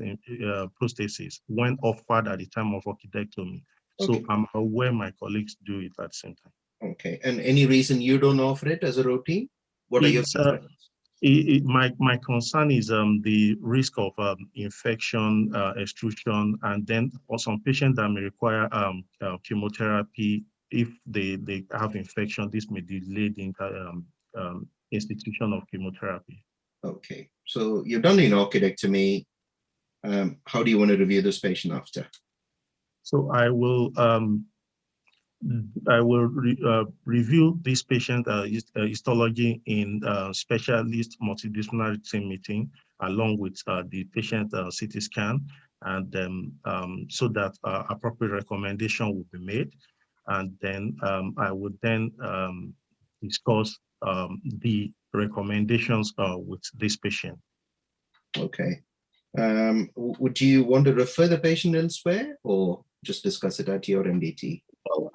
S6: when offered at the time of orchidectomy. Okay. So I'm aware my colleagues do it at the same time.
S2: Okay, and any reason you don't offer it as a routine? What are your concerns?
S6: My concern is the risk of infection, extrusion, and then for some patients that may require chemotherapy. If they have infection, this may delay the institution of chemotherapy.
S2: Okay, so you've done an orchidectomy. How do you want to review this patient after?
S6: So I will review this patient histology in specialist multidisciplinary team meeting, along with the patient CT scan, and so that appropriate recommendation will be made. And then I would then discuss the recommendations with this patient.
S2: Okay. Would you want to refer the patient elsewhere, or just discuss it at your MDT?
S6: Well,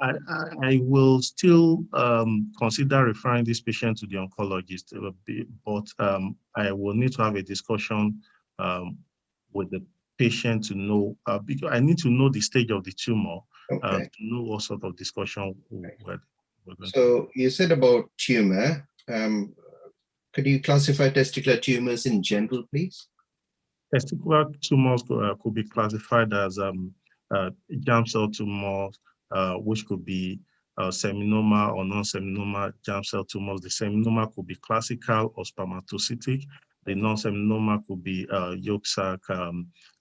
S6: I will still consider referring this patient to the oncologist, but I will need to have a discussion with the patient to know, because I need to know the stage of the tumor, to know what sort of discussion we're going
S2: to. You said about tumor. Could you classify testicular tumors in general, please?
S6: Testicular tumors could be classified as germ cell tumors, which could be seminoma or non-seminoma germ cell tumors. The seminoma could be classical or spermatocytic. The non-seminoma could be yolk sac,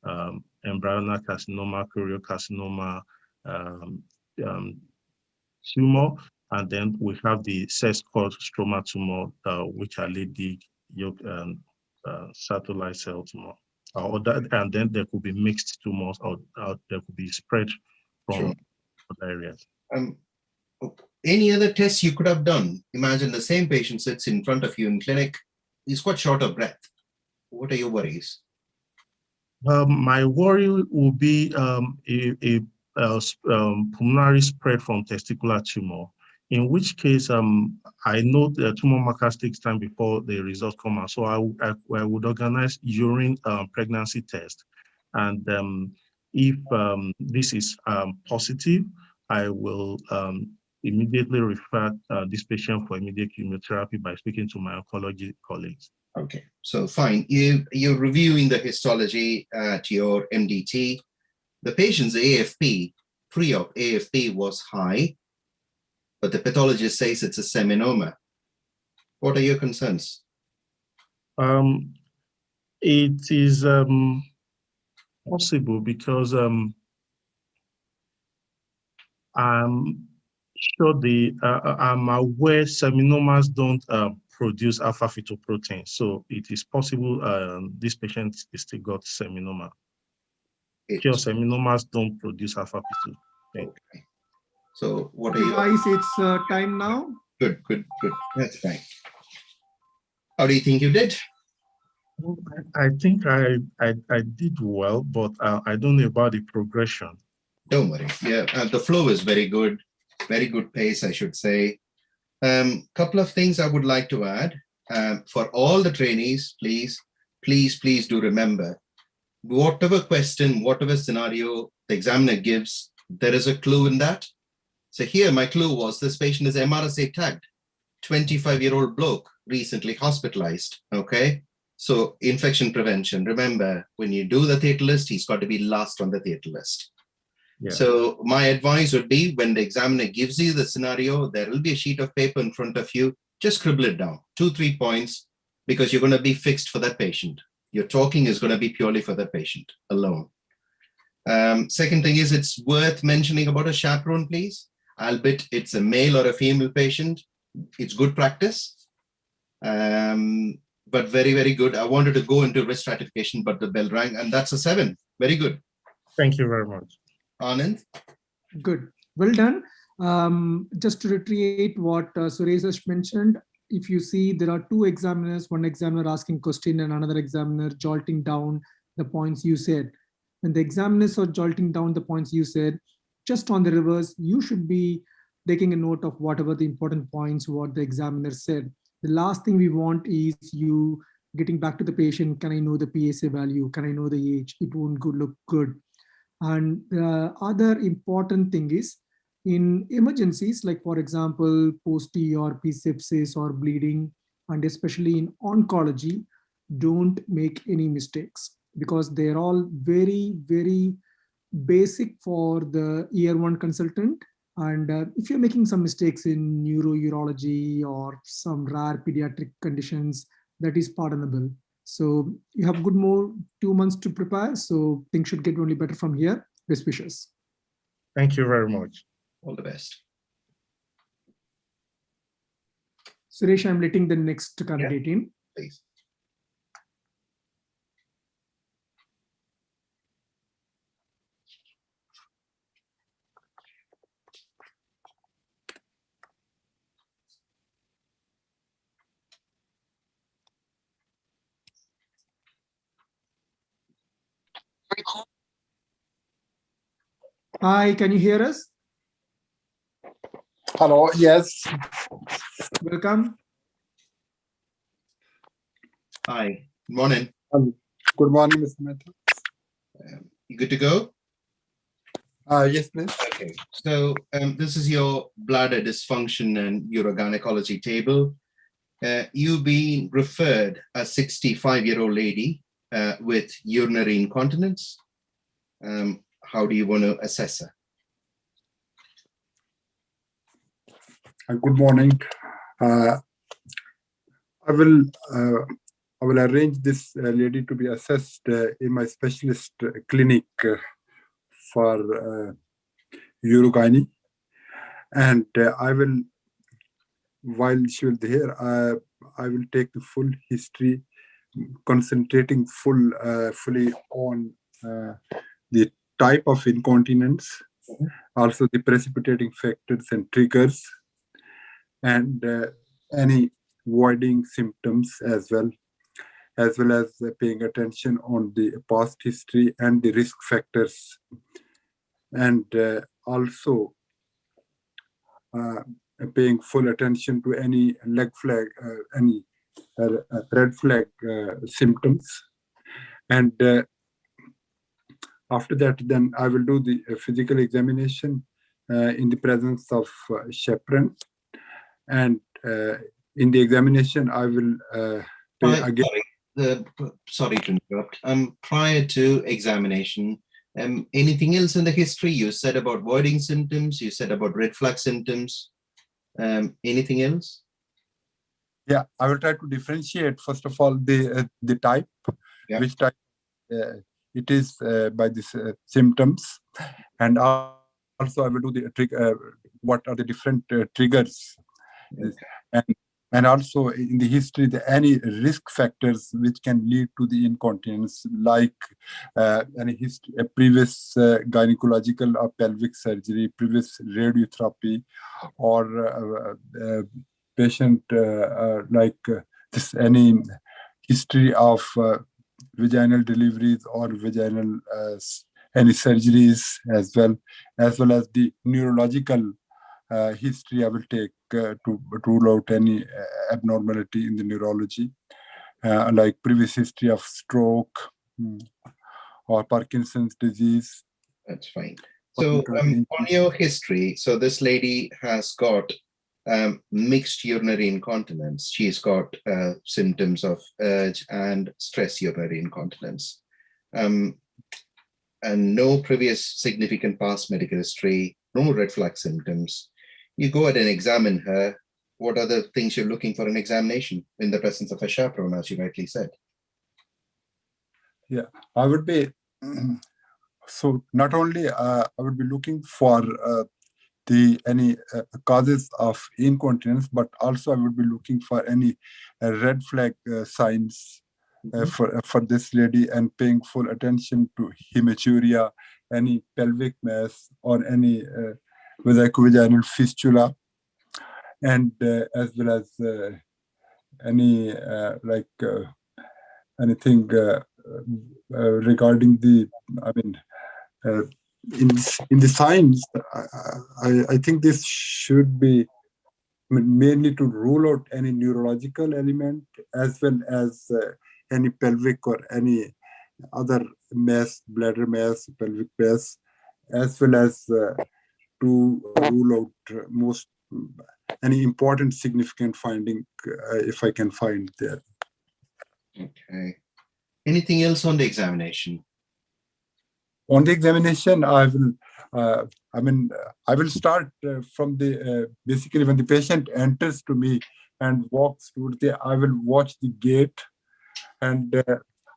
S6: embryonal carcinoma, choriocarcinoma, tumor. And then we have the sex-cord stroma tumor, which are Leydig, yolk, satellite cell tumor. And then there could be mixed tumors, or there could be spread from other areas.
S2: Any other tests you could have done? Imagine the same patient sits in front of you in clinic. He's quite short of breath. What are your worries?
S6: My worry will be a pulmonary spread from testicular tumor, in which case I know the tumor markers takes time before the results come out. So I would organize urine pregnancy test. And if this is positive, I will immediately refer this patient for immediate chemotherapy by speaking to my oncology colleagues.
S2: Okay, so fine. You're reviewing the histology at your MDT. The patient's AFP, pre-op AFP was high, but the pathologist says it's a seminoma. What are your concerns?
S6: It is possible because I'm sure I'm aware seminomas don't produce alpha fetoprotein, so it is possible this patient still got seminoma. Pure seminomas don't produce alpha fetoprotein.
S2: Okay. So what are you?
S1: Guys, it's time now.
S2: Good. That's fine. How do you think you did?
S6: I think I did well, but I don't know about the progression.
S2: Don't worry. Yeah, the flow is very good pace, I should say. Couple of things I would like to add. For all the trainees, please do remember, whatever question, whatever scenario the examiner gives, there is a clue in that. So here my clue was this patient is MRSA tagged, 25-year-old bloke, recently hospitalized, okay? So infection prevention, remember, when you do the theatre list, he's got to be last on the theatre list. Yeah. So my advice would be, when the examiner gives you the scenario, there will be a sheet of paper in front of you, just scribble it down, 2-3 points, because you're going to be fixed for that patient. Your talking is going to be purely for that patient alone. Second thing is, it's worth mentioning about a chaperone, please. Albeit it's a male or a female patient, it's good practice, but very, very good. I wanted to go into risk stratification, but the bell rang, and that's a 7. Very good.
S6: Thank you very much.
S2: Anand?
S1: Good. Well done. Just to reiterate what Suresh mentioned, if you see there are 2 examiners, one examiner asking question and another examiner jolting down the points you said. When the examiners are jolting down the points you said, just on the reverse, you should be taking a note of whatever the important points, what the examiner said. The last thing we want is you getting back to the patient, can I know the PSA value? Can I know the age? It won't look good. And the other important thing is, in emergencies, like for example, post-T or sepsis or bleeding, and especially in oncology, don't make any mistakes, because they're all very, very basic for the year 1 consultant. And if you're making some mistakes in urology or some rare pediatric conditions, that is pardonable. So you have good more 2 months to prepare. So things should get only better from here. Best wishes.
S6: Thank you very much.
S2: All the best.
S1: Suresh, I'm letting the next candidate in.
S2: Please.
S1: Hi, can you hear us?
S7: Hello, yes.
S1: Welcome.
S2: Hi, good morning.
S7: Good morning, Mr. Mehta.
S2: You good to go?
S7: Yes, please.
S2: Okay, so this is your bladder dysfunction and urogynecology table. You've been referred a 65-year-old lady with urinary incontinence. How do you want to assess her?
S7: Good morning. I will arrange this lady to be assessed in my specialist clinic for Urogynae, and I will, while she will be here, I will take the full history, concentrating fully on the type of incontinence, also the precipitating factors and triggers, and any voiding symptoms as well as paying attention on the past history and the risk factors, and also paying full attention to any leg flag, any red flag symptoms. And after that, then I will do the physical examination in the presence of chaperone. And in the examination, I will pay again.
S2: Sorry to interrupt. Prior to examination, anything else in the history? You said about voiding symptoms, you said about red flag symptoms. Anything else?
S7: Yeah, I will try to differentiate, first of all, the type, which type it is by these symptoms. And also I will do the what are the different triggers. Okay. And also in the history, any risk factors which can lead to the incontinence, like any history, previous gynecological or pelvic surgery, previous radiotherapy, or patient like any history of vaginal deliveries or vaginal any surgeries, as well as the neurological history I will take to rule out any abnormality in the neurology, like previous history of stroke or Parkinson's disease,
S2: That's fine. So on your history, so this lady has got mixed urinary incontinence. She's got symptoms of urge and stress urinary incontinence. And no previous significant past medical history, no red flag symptoms. You go ahead and examine her. What are the things you're looking for in examination in the presence of a chaperone, as you rightly said?
S7: Yeah, I would be, so not only I would be looking for any causes of incontinence, but also I would be looking for any red flag signs for this lady, and paying full attention to hematuria, any pelvic mass, or any vaginal fistula, and as well as any anything regarding the, in the signs, I think this should be mainly to rule out any neurological element, as well as any pelvic or any other mass, bladder mass, pelvic mass, as well as to rule out most any important significant finding, if I can find there.
S2: Okay. Anything else on the examination?
S7: On the examination, I will start from the basically when the patient enters to me and walks towards I will watch the gait, and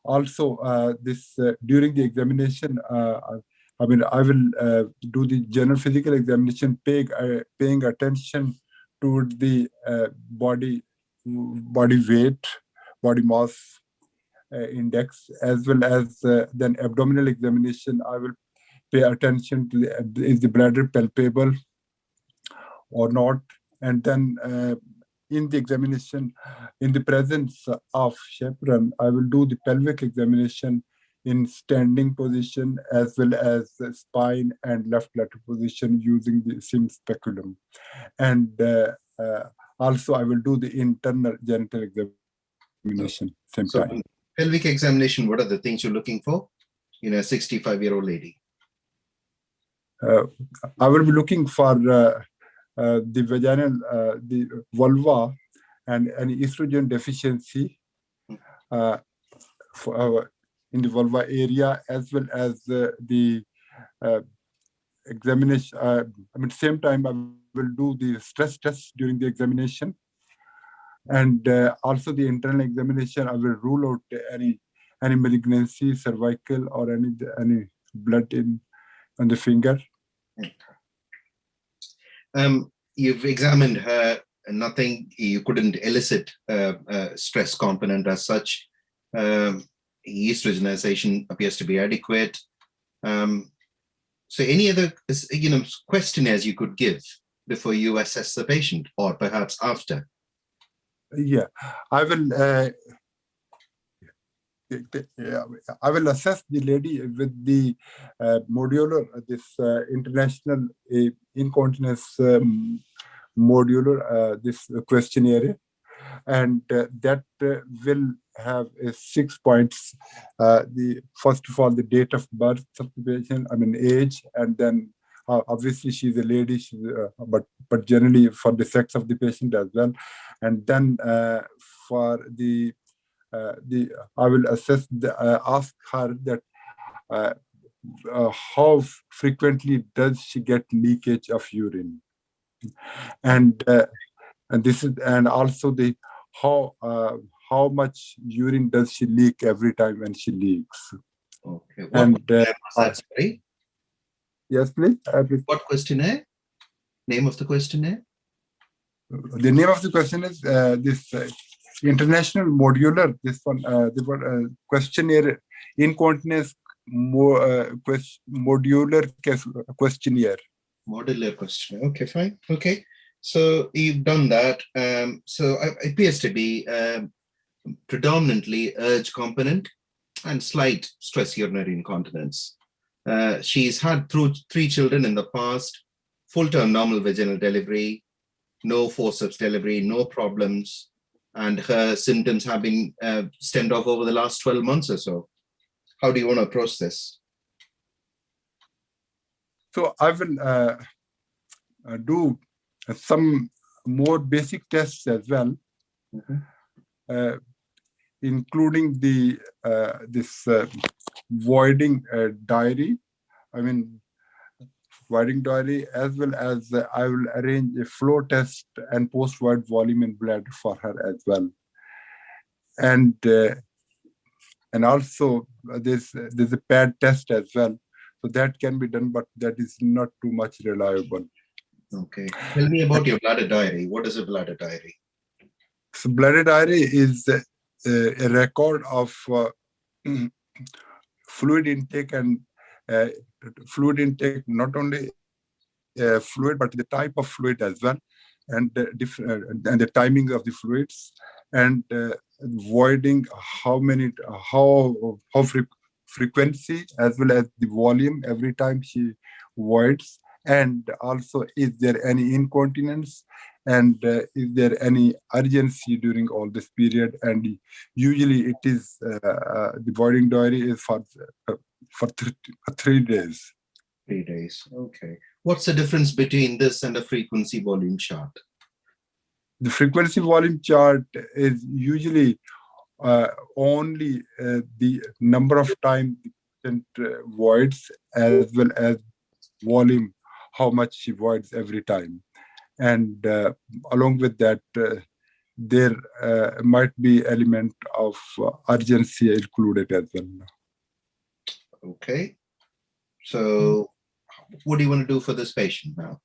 S7: also this during the examination, I will do the general physical examination, paying attention to the body weight, body mass index, as well as then abdominal examination. I will pay attention to is the bladder palpable or not, and then in the examination, in the presence of chaperone, I will do the pelvic examination in standing position, as well as the spine and left lateral position using the sim speculum, and also I will do the internal genital examination same time.
S2: Pelvic examination, what are the things you're looking for in a 65-year-old lady?
S7: I will be looking for the vaginal, the vulva, and any estrogen deficiency in the vulva area, as well as the examination. Same time I will do the stress test during the examination, and also the internal examination. I will rule out any malignancy, cervical, or any blood on the finger.
S2: You've examined her, and nothing, you couldn't elicit stress component as such. Estrogenization appears to be adequate. So any other questionnaires you could give before you assess the patient, or perhaps after?
S7: Yeah, I will. I will assess the lady with the modular, this international incontinence modular, this questionnaire, and that will have 6 points. The first of all, the date of birth of the patient, age, and then obviously she's a lady, but generally for the sex of the patient as well, and then for the I will assess ask her that how frequently does she get leakage of urine, and this is, and also the how much urine does she leak every time when she leaks.
S2: Okay. What
S7: and
S2: questionnaire was that, sorry?
S7: Yes, please.
S2: What questionnaire? Name of the questionnaire?
S7: The name of the question is this international modular, this one, the questionnaire, incontinence modular questionnaire.
S2: Modular questionnaire. Okay, fine. Okay. So you've done that. So it appears to be predominantly urge component and slight stress urinary incontinence. She's had 3 children in the past, full-term normal vaginal delivery, no forceps delivery, no problems, and her symptoms have been stemmed off over the last 12 months or so. How do you want to approach this?
S7: So I will do some more basic tests as well, including the this voiding diary. I mean, voiding diary, as well as I will arrange a flow test and post-void volume in bladder for her as well. And also there's a pad test as well. So that can be done, but that is not too much reliable.
S2: Okay. Tell me about your bladder diary. What is a bladder diary?
S7: So bladder diary is a record of fluid intake and fluid intake, not only fluid, but the type of fluid as well, and the timing of the fluids, and voiding how frequency, as well as the volume every time she voids, and also is there any incontinence, and is there any urgency during all this period. And usually it is the voiding diary is for 3 days.
S2: 3 days. Okay. What's the difference between this and a frequency volume chart?
S7: The frequency volume chart is usually only the number of times the patient voids, as well as volume, how much she voids every time. And along with that, there might be element of urgency included as well.
S2: Okay. So what do you want to do for this patient now?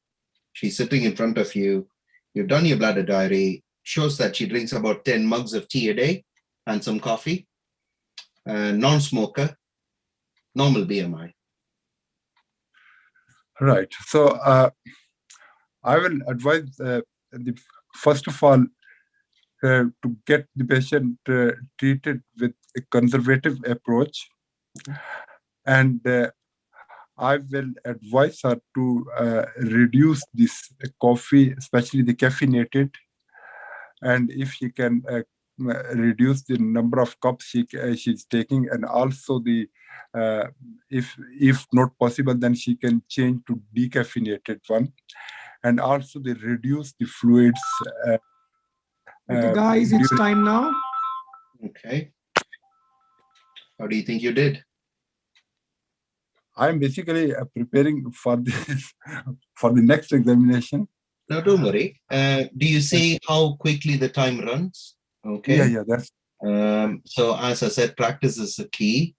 S2: She's sitting in front of you. You've done your bladder diary. Shows that she drinks about 10 mugs of tea a day and some coffee. Non-smoker. Normal BMI.
S7: Right. So I will advise first of all to get the patient treated with a conservative approach, and I will advise her to reduce this coffee, especially the caffeinated, and if she can reduce the number of cups she's taking, and also the if not possible, then she can change to decaffeinated one, and also they reduce the fluids.
S1: Guys, it's time now.
S2: Okay. How do you think you did?
S7: I'm basically preparing for this for the next examination.
S2: No, don't worry. Do you see how quickly the time runs? Okay.
S7: Yeah, that's.
S2: So as I said, practice is the key.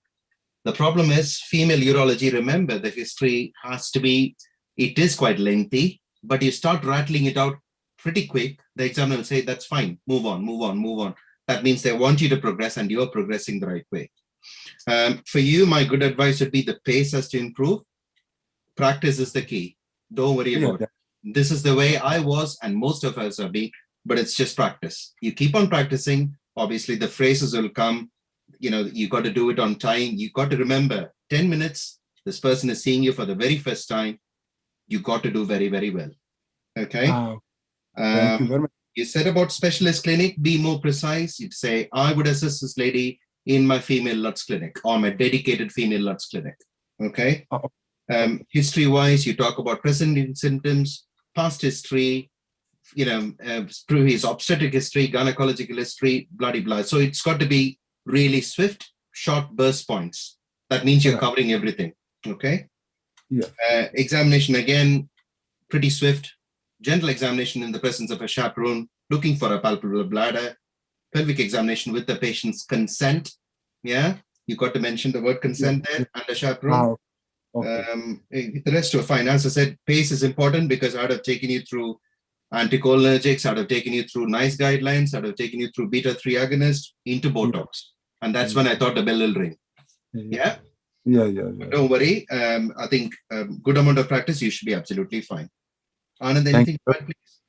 S2: The problem is female urology. Remember, the history has to be. It is quite lengthy, but you start rattling it out pretty quick. The examiner will say, "That's fine. Move on, move on, move on." That means they want you to progress, and you're progressing the right way. For you, my good advice would be the pace has to improve. Practice is the key. Don't worry about it. This is the way I was, and most of us have been, but it's just practice. You keep on practicing. Obviously, the phrases will come. You know, you got to do it on time. You got to remember 10 minutes. This person is seeing you for the very first time. You got to do very, very well. Okay.
S7: Thank you very much.
S2: You said about specialist clinic, be more precise. You'd say, I would assess this lady in my female LUTS clinic or my dedicated female LUTS clinic. Okay. History-wise, you talk about present symptoms, past history, you know, previous obstetric history, gynecological history, blah, blah, blah. So it's got to be really swift, short burst points. That means you're covering everything. Okay.
S7: Yeah.
S2: Examination again, pretty swift. Gentle examination in the presence of a chaperone, looking for a palpable bladder. Pelvic examination with the patient's consent. Yeah, you got to mention the word consent there, and a chaperone. Okay. The rest are fine. As I said, pace is important because I'd have taken you through anticholinergics, I'd have taken you through NICE guidelines, I'd have taken you through beta-3 agonist into Botox. And that's when I thought the bell will ring. Yeah?
S7: Yeah.
S2: Don't worry. I think good amount of practice, you should be absolutely fine. Anand, anything to add, please?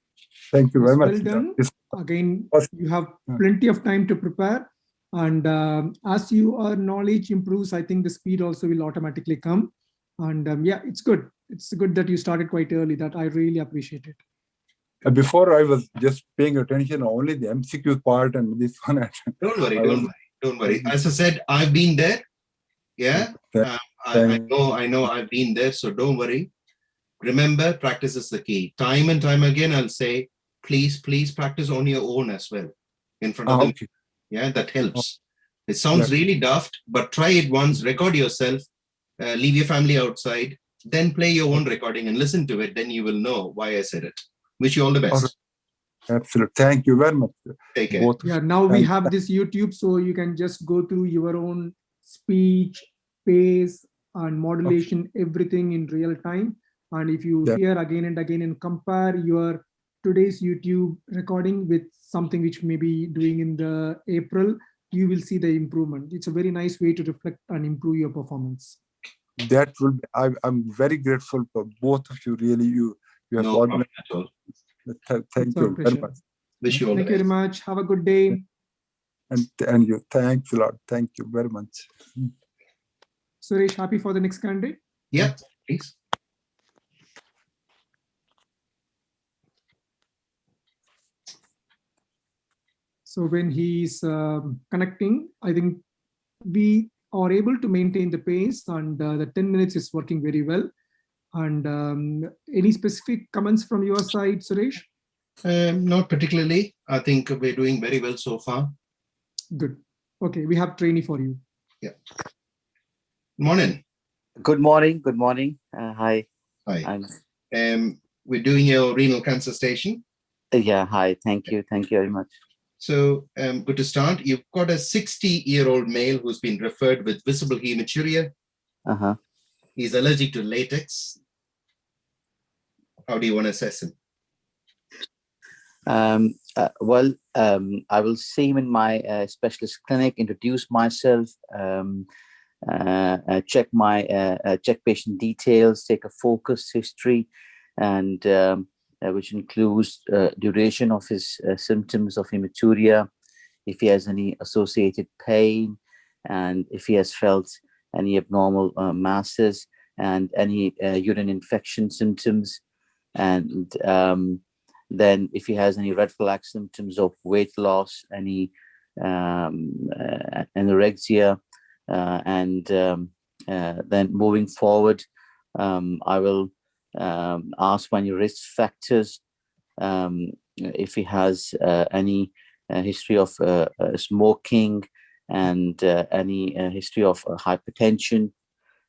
S7: Thank you very much.
S1: Well done. Again, you have plenty of time to prepare. And as your knowledge improves, I think the speed also will automatically come. And yeah, it's good. It's good that you started quite early. That I really appreciate it.
S7: Before I was just paying attention only the MCQ part and this one.
S2: Don't worry. As I said, I've been there. Yeah. I know I've been there. So don't worry. Remember, practice is the key. Time and time again, I'll say, please practice on your own as well, in front of them.
S7: Okay.
S2: Yeah, that helps. It sounds really daft, but try it once, record yourself, leave your family outside, then play your own recording and listen to it. Then you will know why I said it. Wish you all the best.
S7: Absolutely. Thank you very much.
S2: Take care.
S1: Yeah, now we have this YouTube, so you can just go through your own speech, pace, and modulation, everything in real time. And if you hear again and again and compare your today's YouTube recording with something which may be doing in the April, you will see the improvement. It's a very nice way to reflect and improve your performance.
S7: That will be, I'm very grateful for both of you. Really, you have
S2: no problem at all.
S7: Thank you very much.
S2: Wish you all the best.
S1: Thank you very much. Have a good day.
S7: And you, thanks a lot. Thank you very much.
S1: Suresh, happy for the next candidate?
S2: Yeah, please.
S1: So when he's connecting, I think we are able to maintain the pace, and the 10 minutes is working very well. And any specific comments from your side, Suresh?
S2: Not particularly. I think we're doing very well so far.
S1: Good. Okay, we have trainee for you.
S2: Yeah. Morning.
S8: Good morning. Good morning. Hi.
S2: Hi. We're doing your renal cancer station.
S8: Yeah. Hi. Thank you. Thank you very much.
S2: So good to start. You've got a 60-year-old male who's been referred with visible hematuria. He's allergic to latex. How do you want to assess him?
S8: Well, I will see him in my specialist clinic, introduce myself, check patient details, take a focus history, and which includes duration of his symptoms of hematuria, if he has any associated pain, and if he has felt any abnormal masses and any urine infection symptoms, and then if he has any red flag symptoms of weight loss, any anorexia, and then moving forward, I will ask for any risk factors, if he has any history of smoking and any history of hypertension.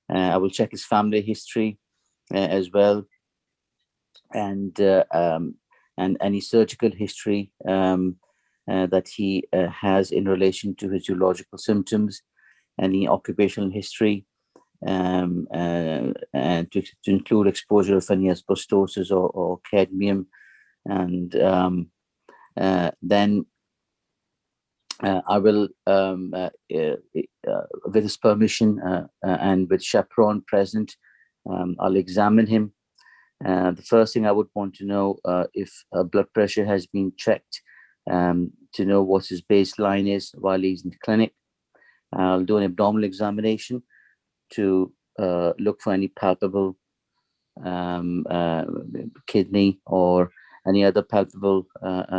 S8: I will check his family history as well, and any surgical history that he has in relation to his urological symptoms, any occupational history, and to include exposure of any asbestosis or cadmium. And then I will, with his permission and with chaperone present, I'll examine him. The first thing I would want to know if blood pressure has been checked, to know what his baseline is while he's in the clinic. I'll do an abdominal examination to look for any palpable kidney or any other palpable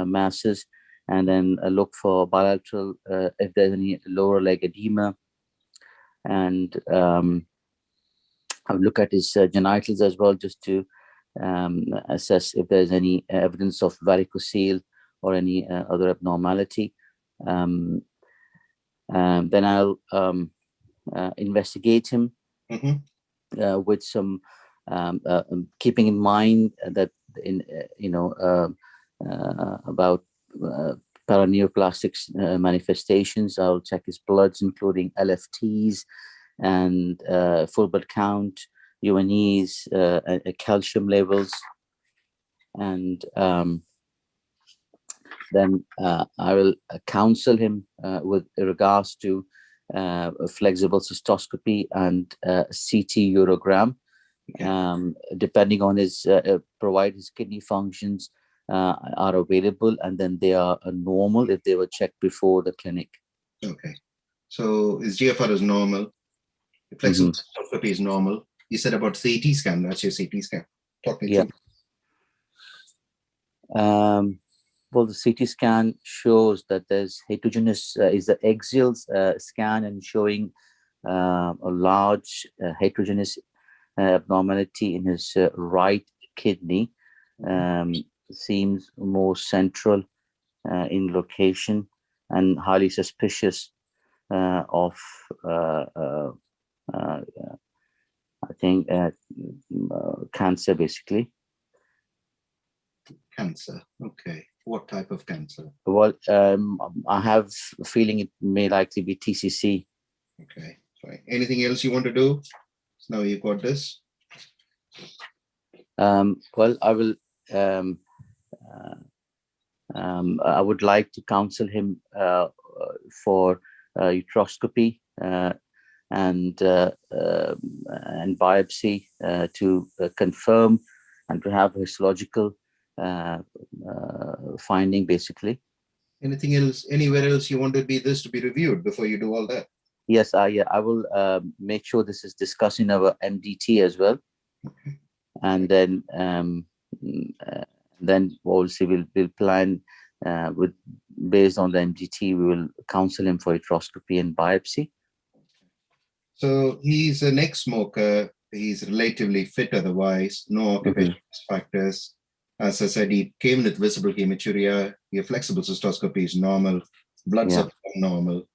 S8: masses, and then look for bilateral, if there's any lower leg edema, and I'll look at his genitals as well, just to assess if there's any evidence of varicocele or any other abnormality. Then I'll investigate him with some, keeping in mind that about paraneoplastic manifestations. I'll check his bloods, including LFTs and full blood count, UNEs, calcium levels, and then I will counsel him with regards to flexible cystoscopy and CT urogram, depending on his provide his kidney functions are available, and then they are normal if they were checked before the clinic.
S2: Okay, so his GFR is normal, flexible cystoscopy is normal. You said about CT scan. That's your CT scan. Talk me through.
S8: Well, the CT scan shows that there's heterogeneous, is the axial scan, and showing a large heterogeneous abnormality in his right kidney. Seems more central in location and highly suspicious of I think cancer, basically.
S2: Cancer. Okay. What type of cancer?
S8: Well, I have a feeling it may likely be TCC.
S2: Okay. Fine. Anything else you want to do? So now you've got this.
S8: Well, I will. I would like to counsel him for uteroscopy and biopsy to confirm and to have histological finding, basically.
S2: Anything else? Anywhere else you want to be reviewed before you do all that?
S8: Yes, yeah, I will make sure this is discussed in our MDT as well.
S2: Okay.
S8: And then obviously we'll plan based on the MDT, we will counsel him for uteroscopy and biopsy.
S2: So he's an ex-smoker. He's relatively fit otherwise, no occupational factors. As I said, he came with visible hematuria. Your flexible cystoscopy is normal. Blood supply normal.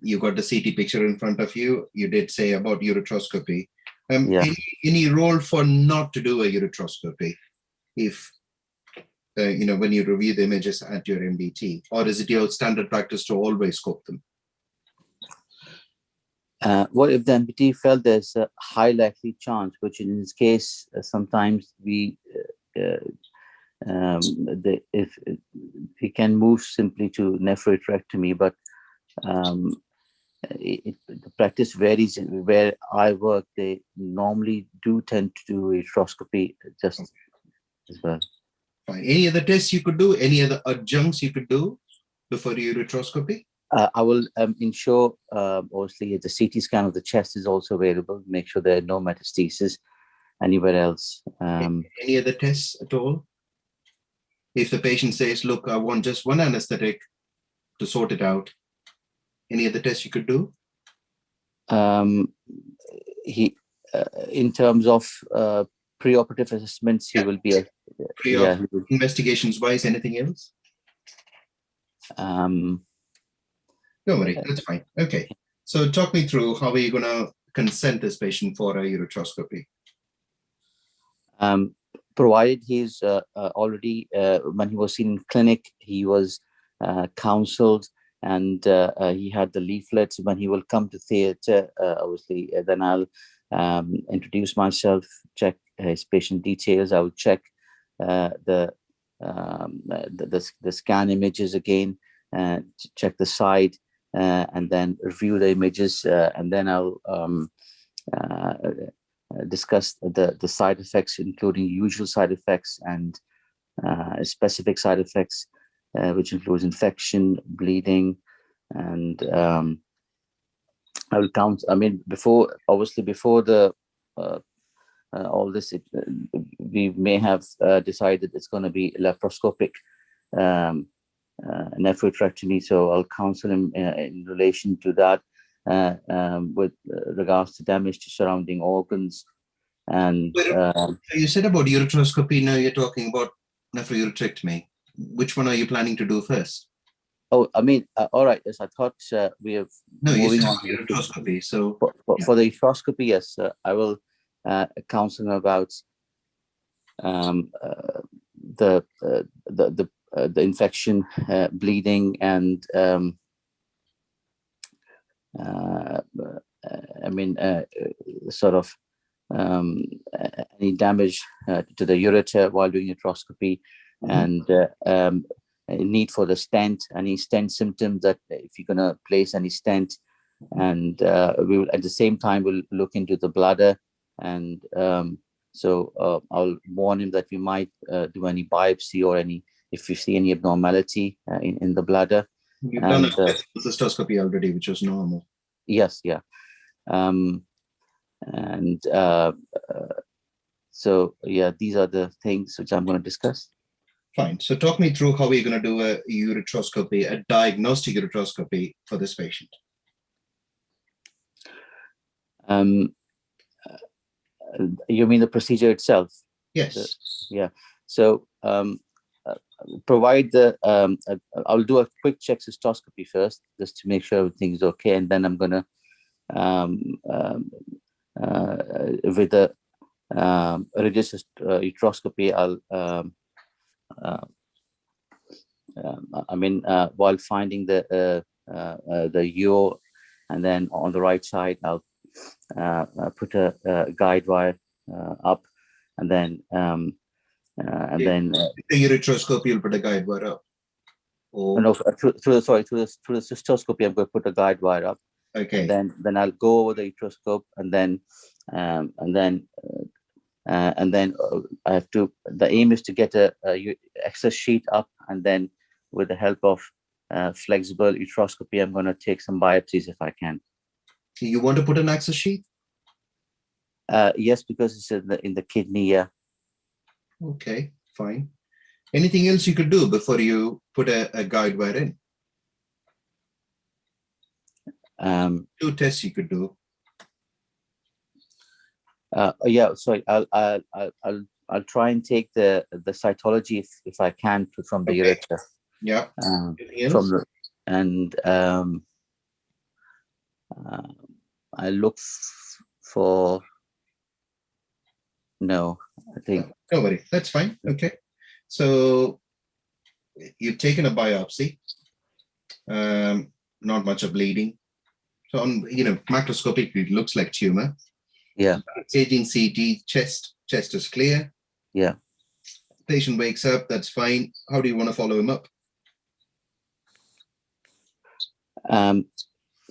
S2: You got the CT picture in front of you. You did say about uretroscopy. Any role for not to do a uretroscopy if, when you review the images at your MDT? Or is it your standard practice to always scope them?
S8: Well, if the MDT felt there's a high likely chance, which in this case, sometimes if we can move simply to nephrorectomy, but the practice varies. Where I work, they normally do tend to do uteroscopy just as well.
S2: Fine. Any other tests you could do? Any other adjuncts you could do before your uretroscopy?
S8: I will ensure, obviously, the CT scan of the chest is also available. Make sure there are no metastases anywhere else.
S2: Any other tests at all? If the patient says, look, I want just one anesthetic to sort it out, any other tests you could do?
S8: In terms of preoperative assessments, he will be
S2: investigations wise, anything else? Don't worry, that's fine. Okay. So talk me through how are you going to consent this patient for a uretroscopy?
S8: Provided he's already, when he was seen in clinic, he was counseled and he had the leaflets. When he will come to theatre, obviously, then I'll introduce myself, check his patient details. I will check the scan images again, check the side, and then review the images, and then I'll discuss the side effects, including usual side effects and specific side effects, which includes infection, bleeding, and I will count. I mean, before the all this, we may have decided it's going to be laparoscopic nephrorectomy. So I'll counsel him in relation to that, with regards to damage to surrounding organs. And
S2: you said about uretroscopy. Now you're talking about nephrouretrectomy. Which one are you planning to do first?
S8: Oh, I mean, all right. Yes, I thought we have.
S2: No, moving on to uretroscopy. So
S8: for the uretroscopy, yes, I will counsel him about the infection, bleeding, and sort of any damage to the ureter while doing uretroscopy, and need for the stent, any stent symptoms, that if you're going to place any stent, and we will at the same time we'll look into the bladder, and so I'll warn him that we might do any biopsy or if you see any abnormality in the bladder.
S2: You've done a cystoscopy already, which was normal.
S8: Yes, yeah. So yeah, these are the things which I'm going to discuss.
S2: Fine. So talk me through how we're going to do a uretroscopy, a diagnostic uretroscopy for this patient.
S8: You mean the procedure itself?
S2: Yes.
S8: Yeah. So provide the, I'll do a quick check cystoscopy first, just to make sure everything is okay. And then I'm going to, with the reduced uteroscopy, while finding the UO, and then on the right side, I'll put a guide wire up, and then
S2: the ureteroscopy, you'll put a guide wire up. Or...
S8: No, through the cystoscopy, I'm going to put a guide wire up.
S2: Okay.
S8: And then I'll go over the uteroscope, and then I have to. The aim is to get a access sheet up, and then with the help of flexible uteroscopy, I'm going to take some biopsies if I can.
S2: You want to put an access sheet?
S8: Yes, because it's in the kidney. Yeah.
S2: Okay, fine. Anything else you could do before you put a guide wire in? Two tests you could do.
S8: Yeah, sorry. I'll try and take the cytology if I can from the urethra.
S2: Yeah.
S8: I look for. No, I think.
S2: Don't worry, that's fine. Okay. So you've taken a biopsy. Not much of bleeding. So on, macroscopically, it looks like tumor.
S8: Yeah.
S2: Staging CT, chest is clear.
S8: Yeah.
S2: Patient wakes up, that's fine. How do you want to follow him up?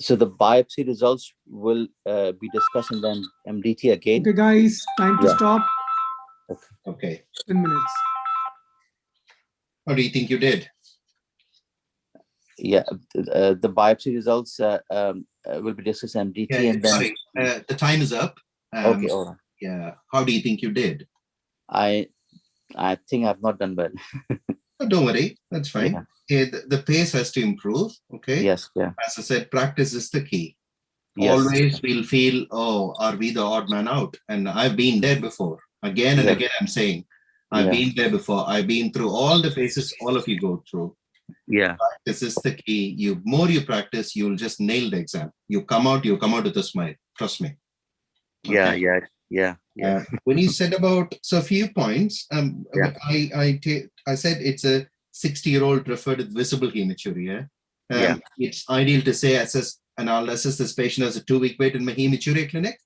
S8: So the biopsy results will be discussed in the MDT again.
S1: Okay, guys, time to stop.
S2: Okay.
S1: 10 minutes.
S2: How do you think you did?
S8: Yeah, the biopsy results will be discussed in MDT, and then.
S2: Sorry, the time is up.
S8: Okay, all right.
S2: Yeah. How do you think you did?
S8: I think I've not done well.
S2: Oh, don't worry, that's fine. Yeah. The pace has to improve. Okay.
S8: Yes. Yeah.
S2: As I said, practice is the key.
S8: Yes.
S2: Always we'll feel, oh, are we the odd man out? And I've been there before. Again and again, I'm saying, I've been there before. I've been through all the phases all of you go through.
S8: Yeah.
S2: Practice is the key. More you practice, you'll just nail the exam. You come out with a smile. Trust me. Okay?
S8: Yeah.
S2: When you said about a few points, I said it's a 60-year-old referred with visible hematuria. It's ideal to say I'll assess this patient as a 2-week wait in my hematuria clinic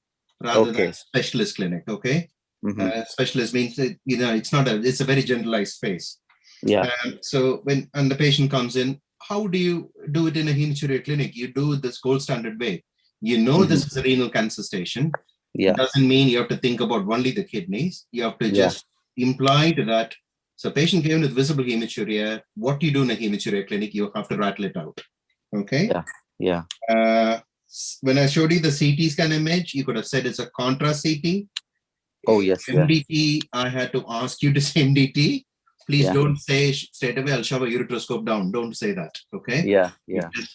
S2: rather than specialist clinic. Okay. Specialist means it's a very generalized phase.
S8: Yeah.
S2: So when the patient comes in, how do you do it in a hematuria clinic? You do this gold standard way. This is a renal cancer station.
S8: Yeah.
S2: It doesn't mean you have to think about only the kidneys. You have to just imply that. So patient came with visible hematuria. What do you do in a hematuria clinic? You have to rattle it out. Okay.
S8: Yeah.
S2: When I showed you the CT scan image, you could have said it's a contrast CT.
S8: Oh, yes.
S2: MDT, I had to ask you to say MDT. Please don't say straight away, I'll shove a ureteroscope down. Don't say that. Okay.
S8: Yeah.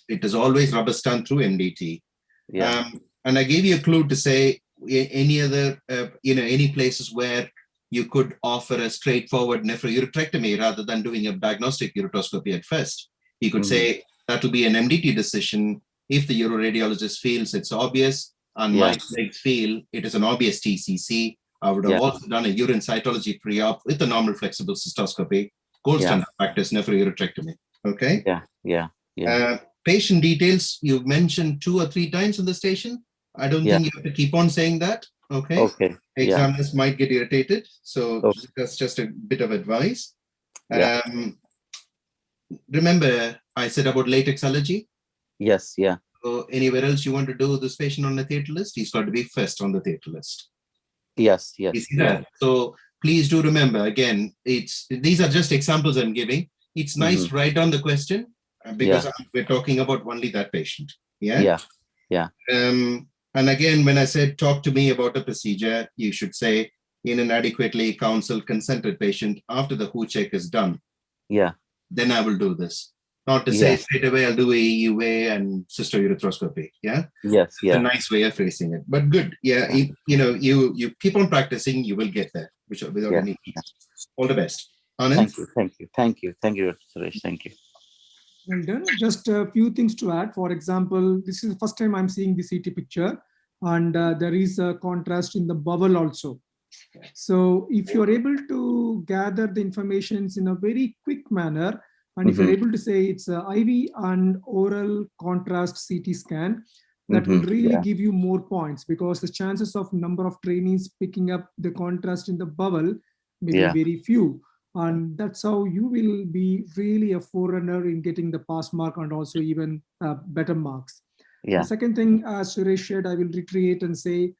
S2: It is always rubber stamp through MDT.
S8: Yeah.
S2: And I gave you a clue to say any other, any places where you could offer a straightforward nephrouretrectomy rather than doing a diagnostic ureteroscopy at first. You could say that will be an MDT decision if the uroradiologist feels it's obvious and my colleagues feel it is an obvious TCC. I would have also done a urine cytology pre-op with a normal flexible cystoscopy, gold standard practice nephrouretrectomy. Okay.
S8: Yeah.
S2: Patient details, you've mentioned 2 or 3 times in the station. I don't think you have to keep on saying that. Okay. Examiners might get irritated. So that's just a bit of advice. Remember, I said about latex allergy?
S8: Yes. Yeah.
S2: So anywhere else you want to do this patient on the theatre list, he's got to be first on the theatre list.
S8: Yes.
S2: You see that? So please do remember, again, these are just examples I'm giving. It's nice to write down the question because we're talking about only that patient. Yeah. And again, when I said talk to me about a procedure, you should say in an adequately counseled, consented patient after the WHO check is done.
S8: Yeah.
S2: Then I will do this. Not to say straight away I'll do EUA and cystourethropy. Yeah.
S8: Yes.
S2: It's a nice way of phrasing it, but good. Yeah. You keep on practicing, you will get there, without any peace. All the best. Anand?
S8: Thank you, Suresh. Thank you.
S1: Well done. Just a few things to add. For example, this is the first time I'm seeing the CT picture, and there is a contrast in the bowel also. So if you're able to gather the information in a very quick manner, and if you're able to say it's a IV and oral contrast CT scan, that will really give you more points, because the chances of number of trainees picking up the contrast in the bowel may be very few. And that's how you will be really a forerunner in getting the pass mark and also even better marks. The second thing, as Suresh said, I will reiterate and say,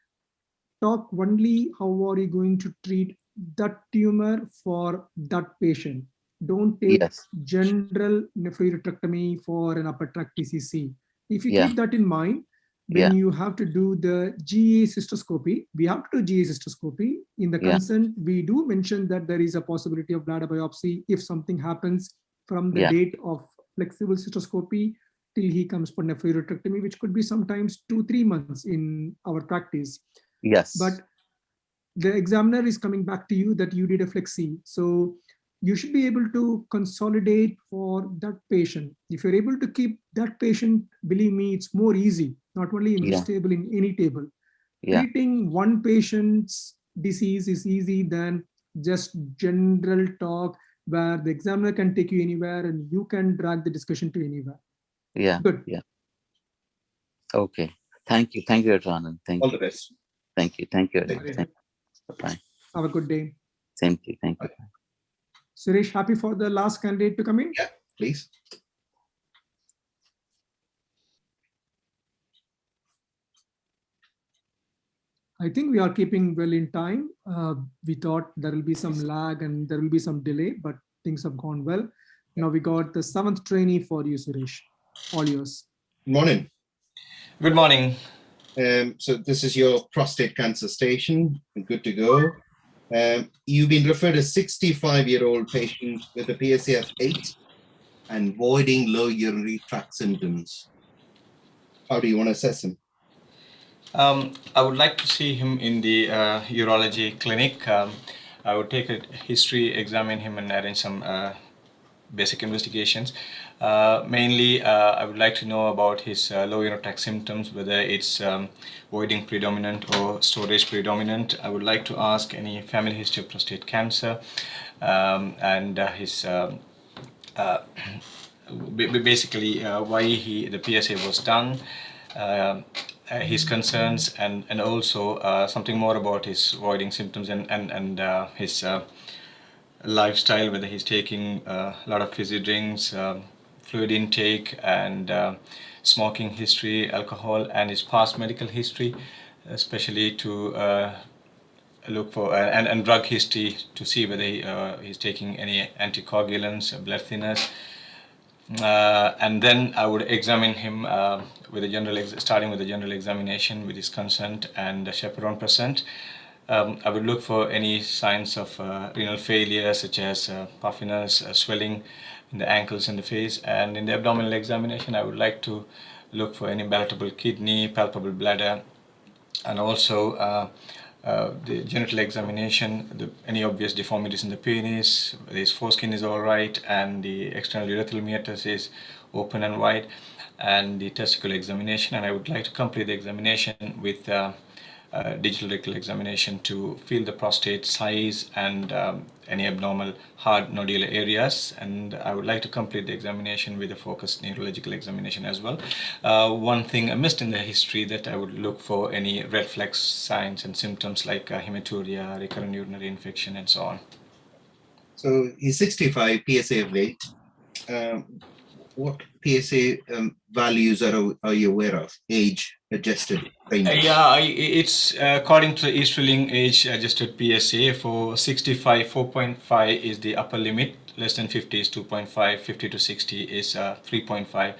S1: talk only how are you going to treat that tumor for that patient. Don't take general nephrourectomy for an upper tract PCC. If you keep that in mind, when you have to do the GA cystoscopy, we have to do GA cystoscopy. In the consent, we do mention that there is a possibility of bladder biopsy if something happens from the date of flexible cystoscopy till he comes for nephrourectomy, which could be sometimes 2-3 months in our practice. But the examiner is coming back to you that you did a flexi. So you should be able to consolidate for that patient. If you're able to keep that patient, believe me, it's more easy, not only in this table, in any table. Treating one patient's disease is easy than just general talk where the examiner can take you anywhere and you can drag the discussion to anywhere. Good.
S8: Okay. Thank you, Dr. Anand. Thank you.
S2: All the best.
S8: Thank you. Bye-bye.
S1: Have a good day.
S8: Thank you.
S1: Suresh, happy for the last candidate to come in?
S2: Yeah, please.
S1: I think we are keeping well in time. We thought there will be some lag and there will be some delay, but things have gone well. Now we got the 7th trainee for you, Suresh. All yours.
S2: Good morning.
S9: Good morning.
S2: So this is your prostate cancer station. Good to go. You've been referred a 65-year-old patient with a PSA of 8 and voiding low urinary tract symptoms. How do you want to assess him?
S9: I would like to see him in the urology clinic. I would take a history, examine him, and arrange some basic investigations. Mainly, I would like to know about his low urinary tract symptoms, whether it's voiding predominant or storage predominant. I would like to ask any family history of prostate cancer, and his basically why the PSA was done, his concerns, and also something more about his voiding symptoms and his lifestyle, whether he's taking a lot of fizzy drinks, fluid intake, and smoking history, alcohol, and his past medical history, especially to look for, and drug history to see whether he's taking any anticoagulants, blood thinners. And then I would examine him with a general, starting with a general examination with his consent and a chaperone present. I would look for any signs of renal failure, such as puffiness, swelling in the ankles and the face. And in the abdominal examination, I would like to look for any palatable kidney, palpable bladder, and also the genital examination, any obvious deformities in the penis, his foreskin is all right, and the external urethral meatus is open and wide, and the testicular examination. And I would like to complete the examination with digital rectal examination to feel the prostate size and any abnormal hard nodular areas. And I would like to complete the examination with a focused neurological examination as well. One thing I missed in the history, that I would look for any red flag signs and symptoms like hematuria, recurrent urinary infection, and so on.
S2: So he's 65, PSA of 8. What PSA values are you aware of? Age adjusted ranges?
S9: Yeah, it's according to the Easterling age adjusted PSA. For 65, 4.5 is the upper limit. Less than 50 is 2.5. 50 to 60 is 3.5.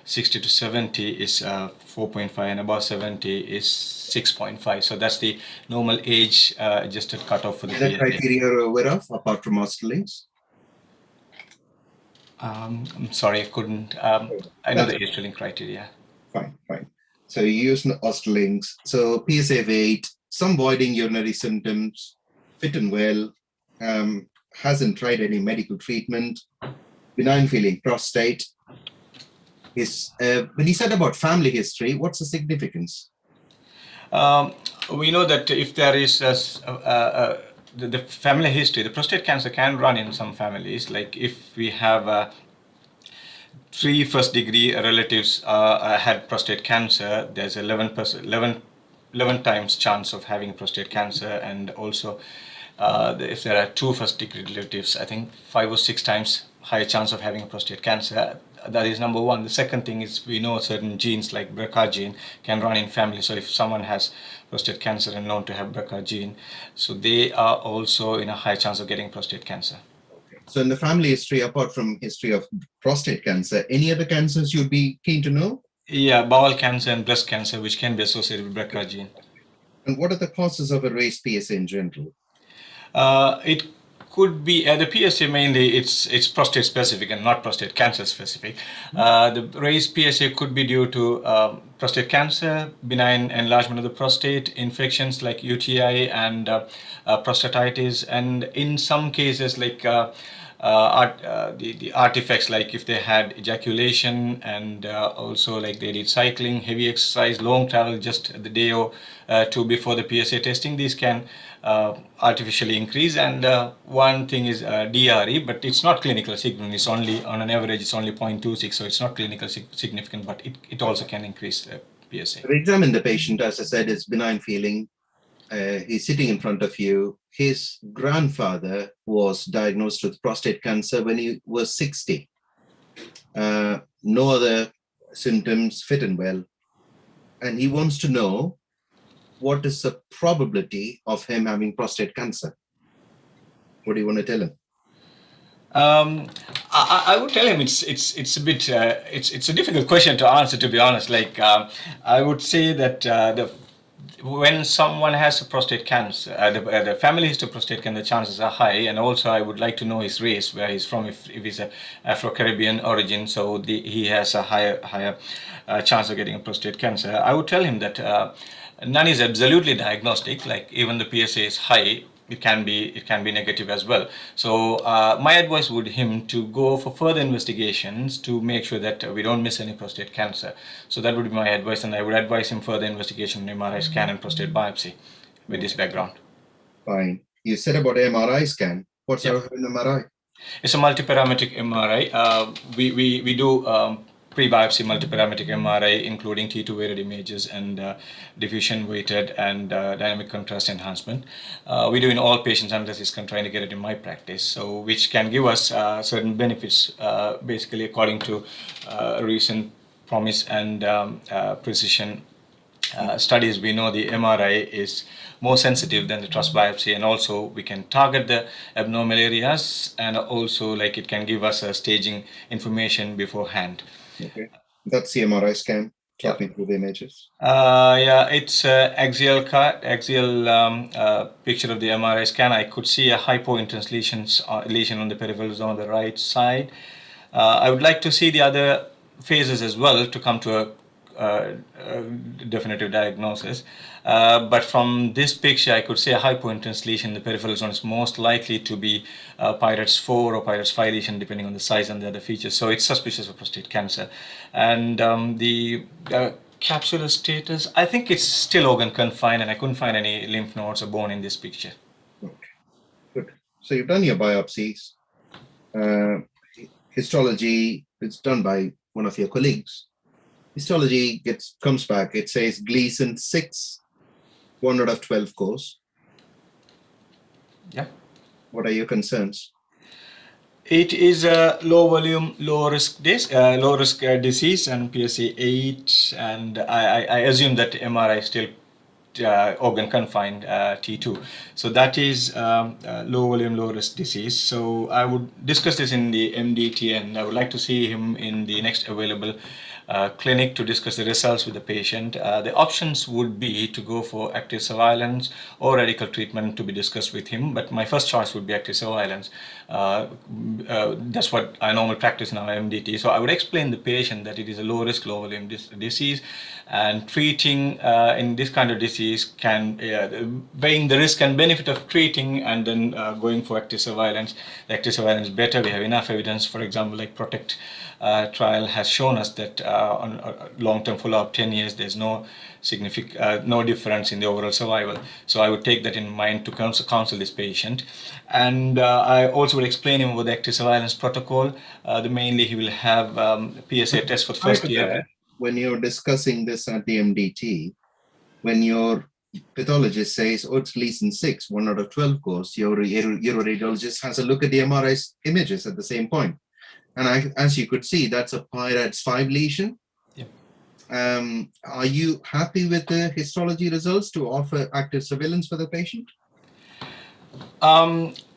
S9: 60 to 70 is 4.5, and above 70 is 6.5. So that's the normal age adjusted cutoff for the PSA.
S2: Is that criteria you're aware of, apart from Australians?
S9: I'm sorry, I couldn't. I know the age drilling criteria.
S2: Fine. So you use Austerlings. So PSA of 8, some voiding urinary symptoms, fit and well, hasn't tried any medical treatment, benign feeling prostate. When he said about family history, what's the significance?
S9: We know that if there is the family history, the prostate cancer can run in some families. Like if we have 3 first-degree relatives had prostate cancer, there's 11 times chance of having prostate cancer, and also if there are 2 first-degree relatives, I think 5 or 6 times higher chance of having a prostate cancer. That is number one. The second thing is we know certain genes like BRCA gene can run in family. So if someone has prostate cancer and known to have BRCA gene, so they are also in a high chance of getting prostate cancer.
S2: So in the family history, apart from history of prostate cancer, any other cancers you'd be keen to know?
S9: Yeah, bowel cancer and breast cancer, which can be associated with BRCA gene.
S2: And what are the causes of a raised PSA in general?
S9: It could be the PSA mainly it's prostate specific and not prostate cancer specific. The raised PSA could be due to prostate cancer, benign enlargement of the prostate, infections like UTI and prostatitis, and in some cases like the artifacts, like if they had ejaculation and also like they did cycling, heavy exercise, long travel just the day or two before the PSA testing, these can artificially increase. And one thing is DRE, but it's not clinical significant. It's only on an average, it's only 0.26, so it's not clinical significant, but it also can increase PSA.
S2: We examine the patient, as I said, it's benign feeling. He's sitting in front of you. His grandfather was diagnosed with prostate cancer when he was 60. No other symptoms, fit and well. And he wants to know what is the probability of him having prostate cancer. What do you want to tell him?
S9: I would tell him it's a bit it's a difficult question to answer, to be honest. Like I would say that when someone has a prostate cancer, the family history of prostate cancer, the chances are high. And also I would like to know his race, where he's from, if he's a Afro-Caribbean origin, so he has a higher chance of getting a prostate cancer. I would tell him that none is absolutely diagnostic. Like even the PSA is high, it can be negative as well. So my advice would him to go for further investigations to make sure that we don't miss any prostate cancer. So that would be my advice, and I would advise him further investigation, MRI scan and prostate biopsy with this background.
S2: Fine. You said about MRI scan. What's an MRI?
S9: It's a multiparametric MRI. We do pre-biopsy multiparametric MRI, including T2 weighted images and diffusion weighted and dynamic contrast enhancement. We do in all patients unless it's contraindicated in my practice, so which can give us certain benefits, basically according to recent PROMISE and precision studies. We know the MRI is more sensitive than the trust biopsy, and also we can target the abnormal areas, and also like it can give us a staging information beforehand.
S2: Okay, that's the MRI scan. Talk me through the images.
S9: Yeah, it's axial cut, axial picture of the MRI scan. I could see a hypointense lesion on the peripheral zone on the right side. I would like to see the other phases as well to come to a definitive diagnosis. But from this picture, I could say a hypointense lesion in the peripheral zone is most likely to be Pirates 4 or Pirates 5 lesion, depending on the size and the other features. So it's suspicious of prostate cancer. And the capsular status, I think it's still organ confined, and I couldn't find any lymph nodes or bone in this picture.
S2: Okay, good. So you've done your biopsies. Histology, it's done by one of your colleagues. Histology comes back, it says Gleason 6, 1 out of 12 course.
S9: Yeah.
S2: What are your concerns?
S9: It is a low volume, low risk disease and PSA 8, and I assume that MRI is still organ confined T2. So that is low volume, low risk disease. So I would discuss this in the MDT, and I would like to see him in the next available clinic to discuss the results with the patient. The options would be to go for active surveillance or radical treatment to be discussed with him, but my first choice would be active surveillance. That's what I normally practice in our MDT. So I would explain the patient that it is a low risk, low volume disease, and treating in this kind of disease can, weighing the risk and benefit of treating and then going for active surveillance. The active surveillance is better. We have enough evidence, for example, like PROTECT trial has shown us that on long-term follow-up 10 years, there's no significant, no difference in the overall survival. So I would take that in mind to counsel this patient. And I also would explain him about the active surveillance protocol. Mainly he will have PSA test for the first year.
S2: When you're discussing this at the MDT, when your pathologist says, oh, it's Gleason 6, 1 out of 12 course, your uroradiologist has a look at the MRI images at the same point. And as you could see, that's a Pyrites 5 lesion.
S9: Yep.
S2: Are you happy with the histology results to offer active surveillance for the patient?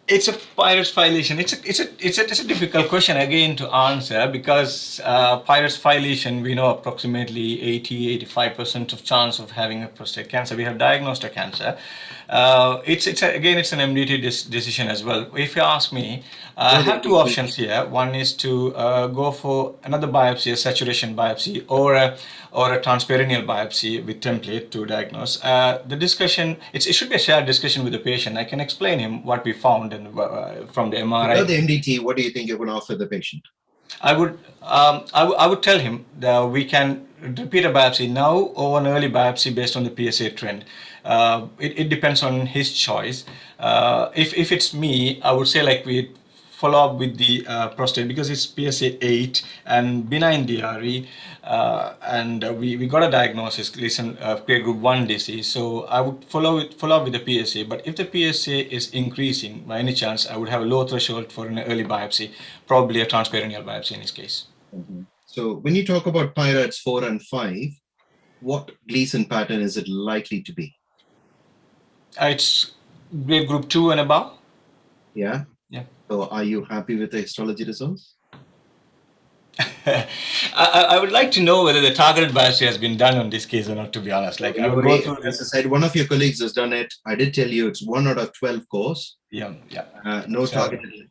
S9: It's a Pyrites 5 lesion. It's a difficult question again to answer, because Pyrites 5 lesion, we know approximately 80-85% of chance of having a prostate cancer. We have diagnosed a cancer. It's an MDT decision as well. If you ask me, I have two options here. One is to go for another biopsy, a saturation biopsy, or a transperineal biopsy with template to diagnose. The discussion, it should be a shared discussion with the patient. I can explain him what we found and from the MRI.
S2: About the MDT, what do you think you're going to offer the patient?
S9: I would tell him that we can repeat a biopsy now or an early biopsy based on the PSA trend. It depends on his choice. If it's me, I would say like we follow up with the prostate, because it's PSA 8 and benign DRE, and we got a diagnosis, Gleason grade group 1 disease. So I would follow up with the PSA. But if the PSA is increasing by any chance, I would have a low threshold for an early biopsy, probably a transperineal biopsy in his case.
S2: Mm-hmm. So when you talk about Pyrites 4 and 5, what Gleason pattern is it likely to be?
S9: It's grade group 2 and above.
S2: Yeah.
S9: Yeah.
S2: So are you happy with the histology results?
S9: I would like to know whether the targeted biopsy has been done on this case or not, to be honest. Like, I would go through
S2: as I said, one of your colleagues has done it. I did tell you it's 1 out of 12 course.
S9: Yeah.
S2: No targeted,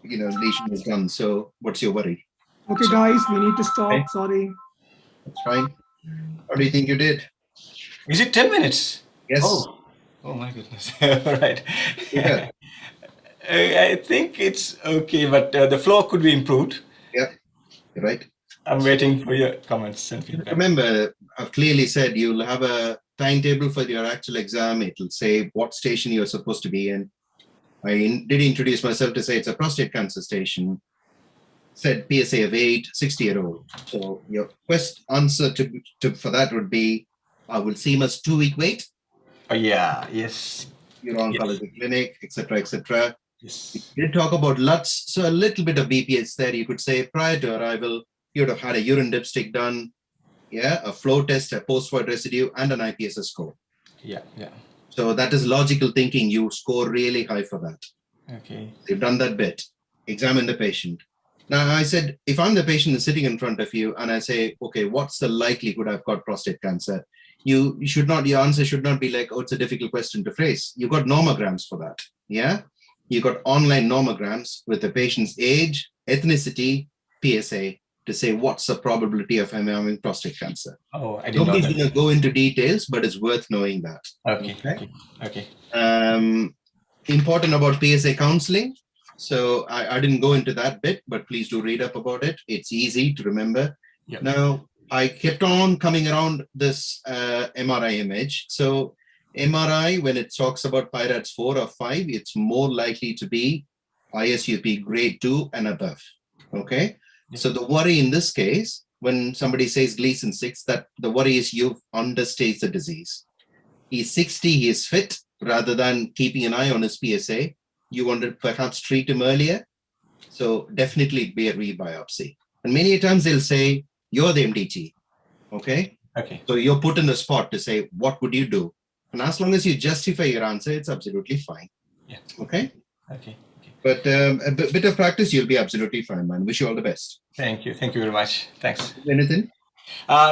S2: lesion is done. So what's your worry?
S1: Okay, guys, we need to stop.
S2: Okay.
S1: Sorry.
S2: That's fine. What do you think you did?
S9: Is it 10 minutes?
S2: Yes.
S9: Oh my goodness. All right.
S2: Yeah.
S9: I think it's okay, but the flow could be improved.
S2: Yeah, you're right.
S9: I'm waiting for your comments and feedback.
S2: Remember, I've clearly said you'll have a timetable for your actual exam. It'll say what station you're supposed to be in. I did introduce myself to say it's a prostate cancer station. Said PSA of 8, 60-year-old. So your answer for that would be, I will see him as 2-week wait.
S9: Oh, yeah, yes.
S2: Your oncology clinic, etc., etc.
S9: Yes.
S2: We did talk about LUTs, so a little bit of BPH there. You could say prior to arrival, you would have had a urine dipstick done, a flow test, a post-void residue, and an IPSS score.
S9: Yeah.
S2: So that is logical thinking. You score really high for that.
S9: Okay.
S2: You've done that bit. Examine the patient. Now, I said, if I'm the patient that's sitting in front of you and I say, okay, what's the likelihood I've got prostate cancer? Your answer should not be like, oh, it's a difficult question to phrase. You got nomograms for that. Yeah. You got online nomograms with the patient's age, ethnicity, PSA to say what's the probability of him having prostate cancer.
S9: Oh, I didn't know
S2: Nobody's
S9: that.
S2: going to go into details, but it's worth knowing that.
S9: Okay.
S2: Important about PSA counseling. So I didn't go into that bit, but please do read up about it. It's easy to remember.
S9: Yep.
S2: Now, I kept on coming around this MRI image. So MRI, when it talks about Pyrites 4 or 5, it's more likely to be ISUP grade 2 and above. Okay.
S9: Yep.
S2: So the worry in this case, when somebody says Gleason 6, that the worry is you've understaged the disease. He's 60, he is fit, rather than keeping an eye on his PSA. You want to perhaps treat him earlier. So definitely be a rebiopsy. And many times they'll say, you're the MDT. Okay. So you're put in the spot to say, what would you do? And as long as you justify your answer, it's absolutely fine.
S9: Yeah.
S2: Okay.
S9: Okay.
S2: But a bit of practice, you'll be absolutely fine, man. Wish you all the best.
S9: Thank you. Thank you very much. Thanks.
S2: Anything?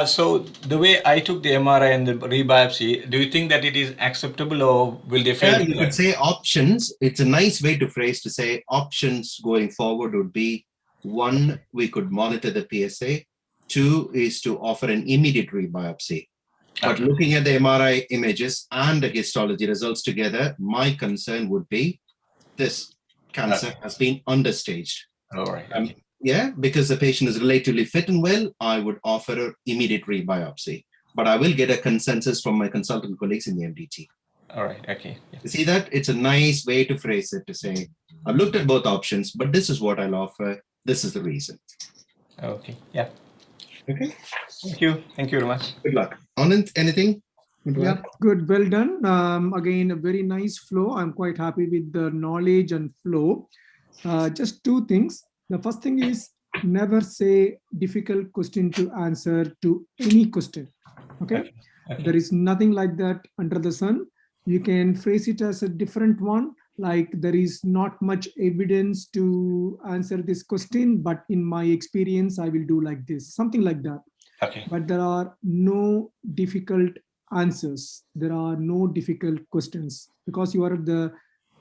S9: So the way I took the MRI and the rebiopsy, do you think that it is acceptable or will they fail?
S2: Yeah, you could say options. It's a nice way to phrase to say options going forward would be: one, we could monitor the PSA. Two is to offer an immediate rebiopsy. But
S9: Okay.
S2: looking at the MRI images and the histology results together, my concern would be this cancer has been understaged.
S9: All right.
S2: Yeah, because the patient is relatively fit and well, I would offer an immediate rebiopsy. But I will get a consensus from my consultant colleagues in the MDT.
S9: All right. Okay. Yeah.
S2: You see that? It's a nice way to phrase it, to say, I've looked at both options, but this is what I'll offer. This is the reason.
S9: Okay. Yeah.
S2: Okay.
S9: Thank you. Thank you very much.
S2: Good luck. Anand, anything?
S1: Yeah, good. Well done. Again, a very nice flow. I'm quite happy with the knowledge and flow. Just two things. The first thing is never say difficult question to answer to any question. Okay?
S9: Okay.
S1: There is nothing like that under the sun. You can phrase it as a different one, like there is not much evidence to answer this question, but in my experience, I will do like this, something like that.
S9: Okay.
S1: But there are no difficult answers. There are no difficult questions because you are at the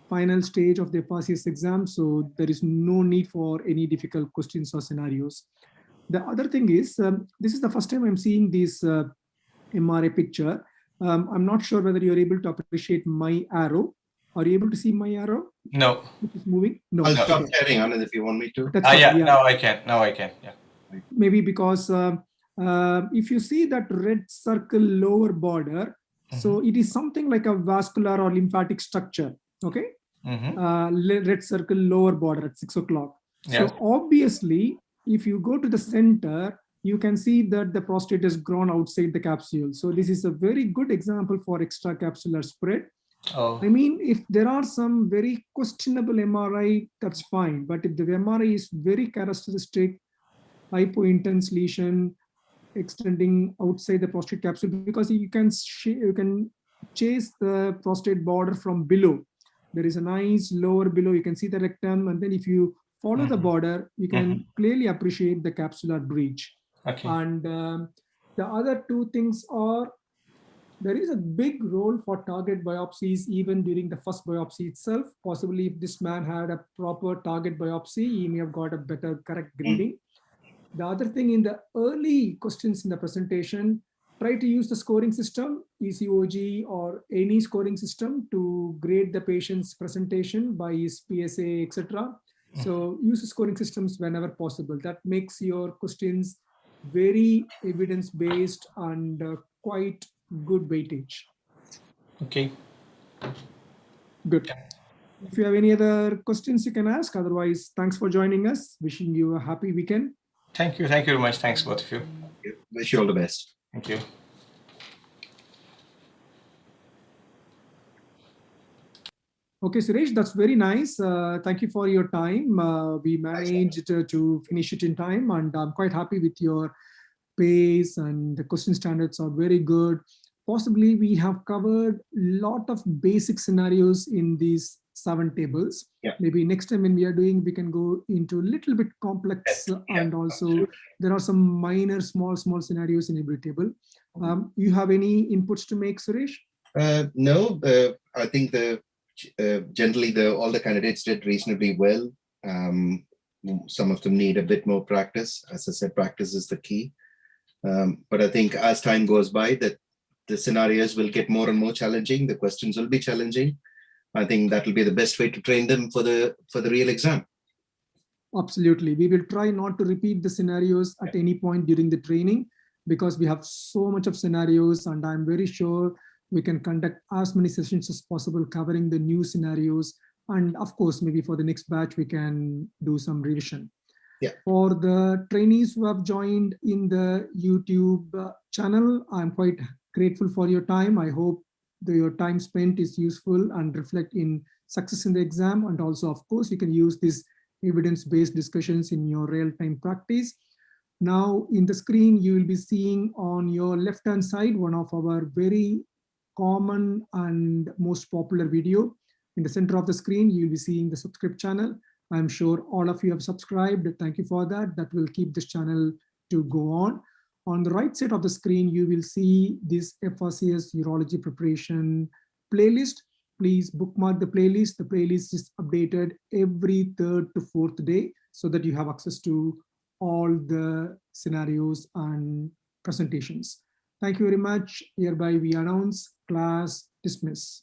S1: final stage of the FRCS exam. So there is no need for any difficult questions or scenarios. The other thing is, this is the first time I'm seeing this MRI picture. I'm not sure whether you're able to appreciate my arrow. Are you able to see my arrow?
S9: No.
S1: Which is moving? No.
S2: I'll stop sharing, Anand, if you want me to.
S1: That's fine,
S9: yeah. Now I can. Now I can. Yeah.
S1: Maybe because if you see that red circle lower border, so it is something like a vascular or lymphatic structure. Okay. Red circle lower border at 6 o'clock.
S9: Yeah.
S1: So obviously, if you go to the center, you can see that the prostate has grown outside the capsule. So this is a very good example for extracapsular spread.
S9: Oh.
S1: I mean, if there are some very questionable MRI, that's fine. But if the MRI is very characteristic, hypointense lesion extending outside the prostate capsule, because you can chase the prostate border from below. There is a nice lower below, you can see the rectum, and then if you follow the border, you can clearly appreciate the capsular breach.
S9: Okay.
S1: And the other two things are, there is a big role for target biopsies even during the first biopsy itself. Possibly if this man had a proper target biopsy, he may have got a better correct grading. The other thing, in the early questions in the presentation, try to use the scoring system, ECOG or any scoring system, to grade the patient's presentation by his PSA, etc. So use the scoring systems whenever possible. That makes your questions very evidence-based and quite good weightage.
S9: Okay.
S1: Good. If you have any other questions, you can ask. Otherwise, thanks for joining us. Wishing you a happy weekend.
S9: Thank you. Thank you very much. Thanks, both of you.
S2: Wish you all the best.
S9: Thank you.
S1: Okay, Suresh, that's very nice. Thank you for your time. We managed to finish it in time, and I'm quite happy with your pace, and the question standards are very good. Possibly we have covered a lot of basic scenarios in these 7 tables.
S2: Yeah.
S1: Maybe next time when we are doing, we can go into a little bit complex, and also there are some minor, small scenarios in every table. You have any inputs to make, Suresh?
S2: No, I think generally all the candidates did reasonably well. Some of them need a bit more practice. As I said, practice is the key. But I think as time goes by, that the scenarios will get more and more challenging. The questions will be challenging. I think that will be the best way to train them for the real exam.
S1: Absolutely. We will try not to repeat the scenarios at any point during the training, because we have so much of scenarios, and I'm very sure we can conduct as many sessions as possible covering the new scenarios. And of course, maybe for the next batch, we can do some revision.
S2: Yeah.
S1: For the trainees who have joined in the YouTube channel, I'm quite grateful for your time. I hope your time spent is useful and reflect in success in the exam. And also, of course, you can use these evidence-based discussions in your real-time practice. Now, in the screen, you will be seeing on your left-hand side one of our very common and most popular video. In the center of the screen, you'll be seeing the subscribe channel. I'm sure all of you have subscribed. Thank you for that. That will keep this channel to go on. On the right side of the screen, you will see this FRCS urology preparation playlist. Please bookmark the playlist. The playlist is updated every 3rd to 4th day so that you have access to all the scenarios and presentations. Thank you very much. Hereby we announce class dismiss.